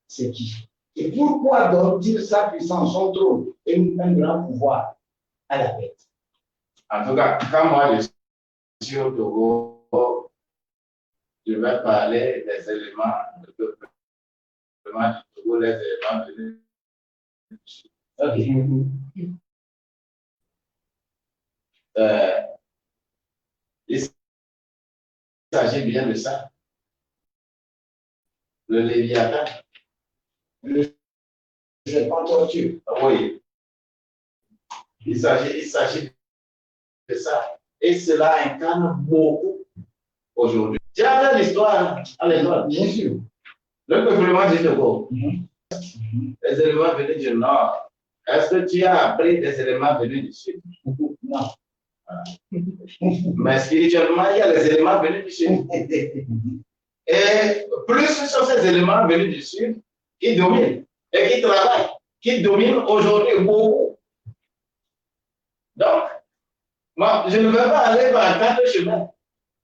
c'est qui? Et pourquoi donne-t-il sa puissance, son trône et un grand pouvoir à la bête? En tout cas, quand moi je suis au Togo, je vais parler des éléments du Togo, les éléments de il s'agit bien de ça. Le Léviathan. Le serpent tortue. Oui. Il s'agit de ça. Et cela incarne beaucoup aujourd'hui. Tu as l'histoire à l'école. Bien sûr. Le peuplement du Togo. Les éléments venus du nord. Est-ce que tu as appris des éléments venus du sud? Non. Mais spirituellement, il y a les éléments venus du sud. Et plus ce sont ces éléments venus du sud qui dominent et qui travaillent, qui dominent aujourd'hui beaucoup. Donc, moi, je ne veux pas aller par 4 chemins.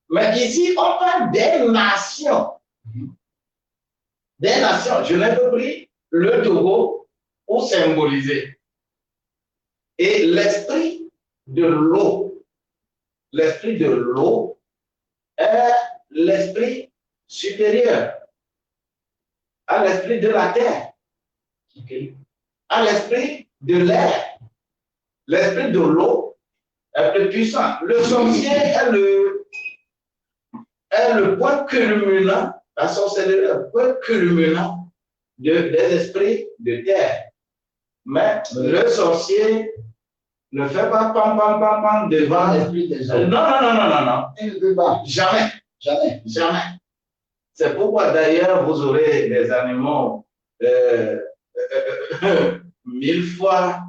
Mais ici, on parle des nations. Des nations. Je n'ai pas pris le Togo pour symboliser. Et l'esprit de l'eau, l'esprit de l'eau est l'esprit supérieur à l'esprit de la terre, à l'esprit de l'air. L'esprit de l'eau est plus puissant. Le sorcier est le point culminant, la sorcellerie est le point culminant des esprits de terre. Mais le sorcier ne fait pas pam pam pam pam devant l'esprit des hommes. Non. Il ne peut pas. Jamais. C'est pourquoi d'ailleurs vous aurez des animaux 1000 fois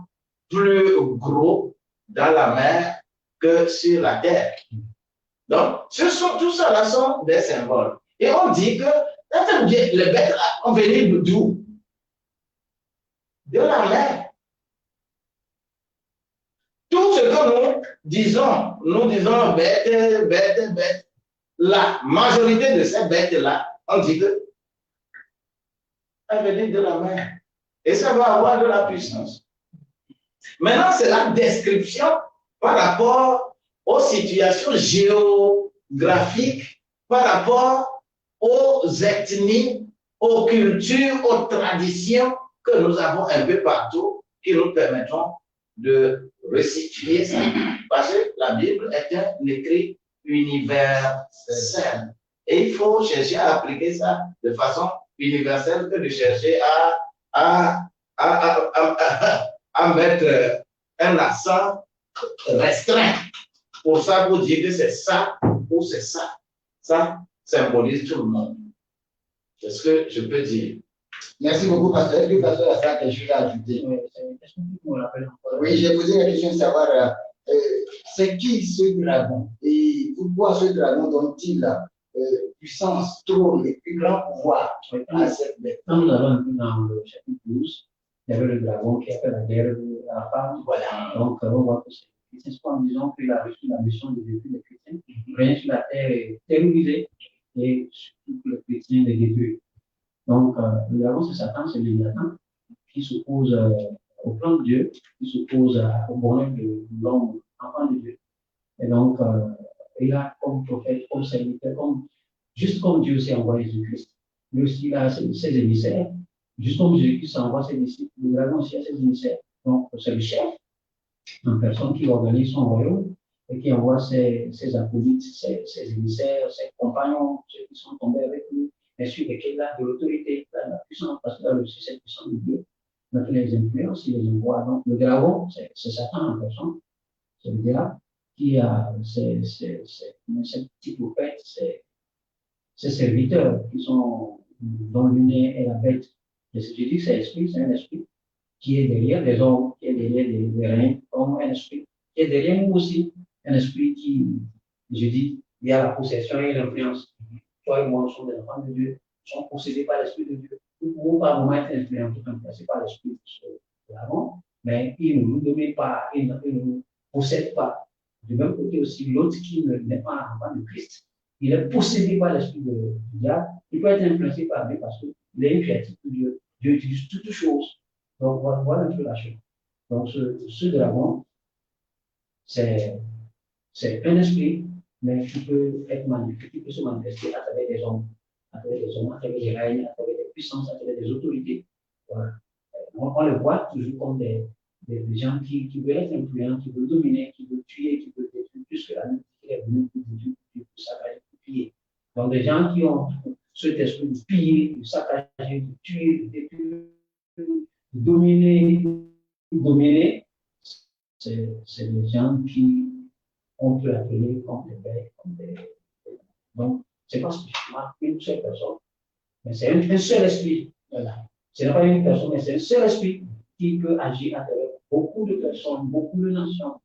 plus gros dans la mer que sur la terre. Donc, tout ça là sont des symboles. Et on dit que les bêtes ont venu d'où? De la mer. Tout ce que nous disons bête, bête, bête. La majorité de ces bêtes-là, on dit que elle venait de la mer. Et ça va avoir de la puissance. Maintenant, c'est la description par rapport aux situations géographiques, par rapport aux ethnies, aux cultures, aux traditions que nous avons un peu partout, qui nous permettront de resituer ça. Parce que la Bible est un écrit universel. Et il faut chercher à appliquer ça de façon universelle que de chercher à mettre un accent restreint. Pour ça, vous dire que c'est ça ou c'est ça. Ça symbolise tout le monde. C'est ce que je peux dire. Merci beaucoup, pasteur. Est-ce que le pasteur a ça quelque chose à ajouter? Oui, j'ai posé la question de savoir c'est qui ce dragon et pourquoi ce dragon donne-t-il puissance, trône et plus grand pouvoir à cette bête? Comme nous avons vu dans le chapitre 12, il y avait le dragon qui a fait la guerre à la femme. Voilà. Donc, on voit que c'est les chrétiens, en disant qu'il a reçu la mission de détruire les chrétiens. Rien sur la terre est terrorisé et surtout que les chrétiens les détruisent. Donc, le dragon, c'est Satan, c'est Léviathan, qui s'oppose au plan de Dieu, qui s'oppose au bonheur de l'homme, enfant de Dieu. Et donc, il a comme prophète, comme serviteur, juste comme Dieu s'est envoyé Jésus-Christ. Lui aussi, il a ses émissaires. Juste comme Jésus-Christ envoie ses disciples, le dragon aussi a ses émissaires. Donc, c'est le chef, une personne qui organise son royaume et qui envoie ses acolytes, ses émissaires, ses compagnons, ceux qui sont tombés avec lui, bien sûr, lesquels a de l'autorité, la puissance, parce qu'il a aussi cette puissance de Dieu. Donc, il les influence, il les envoie. Donc, le dragon, c'est Satan en personne, c'est le diable qui a ces petits prophètes, ces serviteurs qui sont, dont l'une est la bête. Je dis que c'est un esprit qui est derrière les hommes, qui est derrière les reins, comme un esprit qui est derrière nous aussi, un esprit qui, je dis, il y a la possession et l'influence. Toi et moi, nous sommes des enfants de Dieu, nous sommes possédés par l'esprit de Dieu. Nous ne pouvons pas vraiment être influencés par l'esprit de l'avant, mais il ne nous domine pas, il ne nous possède pas. Du même côté aussi, l'autre qui n'est pas un enfant de Christ, il est possédé par l'esprit du diable, il peut être influencé par lui parce qu'il est une créature de Dieu. Dieu utilise toutes choses. Donc, voilà un peu la chose. Donc, ce dragon, c'est un esprit, mais qui peut être manifesté, qui peut se manifester à travers des hommes, à travers des règnes, à travers des puissances, à travers des autorités. Voilà. On le voit toujours comme des gens qui veulent être influents, qui veulent dominer, qui veulent tuer, qui veulent détruire, puisque la nuit est venue pour détruire, pour saccager, pour piller. Donc, des gens qui ont cet esprit de piller, de saccager, de tuer, de détruire, de dominer, c'est des gens qui on peut appeler comme des bêtes, comme des. Donc, ce n'est pas spécifiquement une seule personne, mais c'est un seul esprit. Voilà. Ce n'est pas une personne, mais c'est un seul esprit qui peut agir à travers beaucoup de personnes, beaucoup de nations,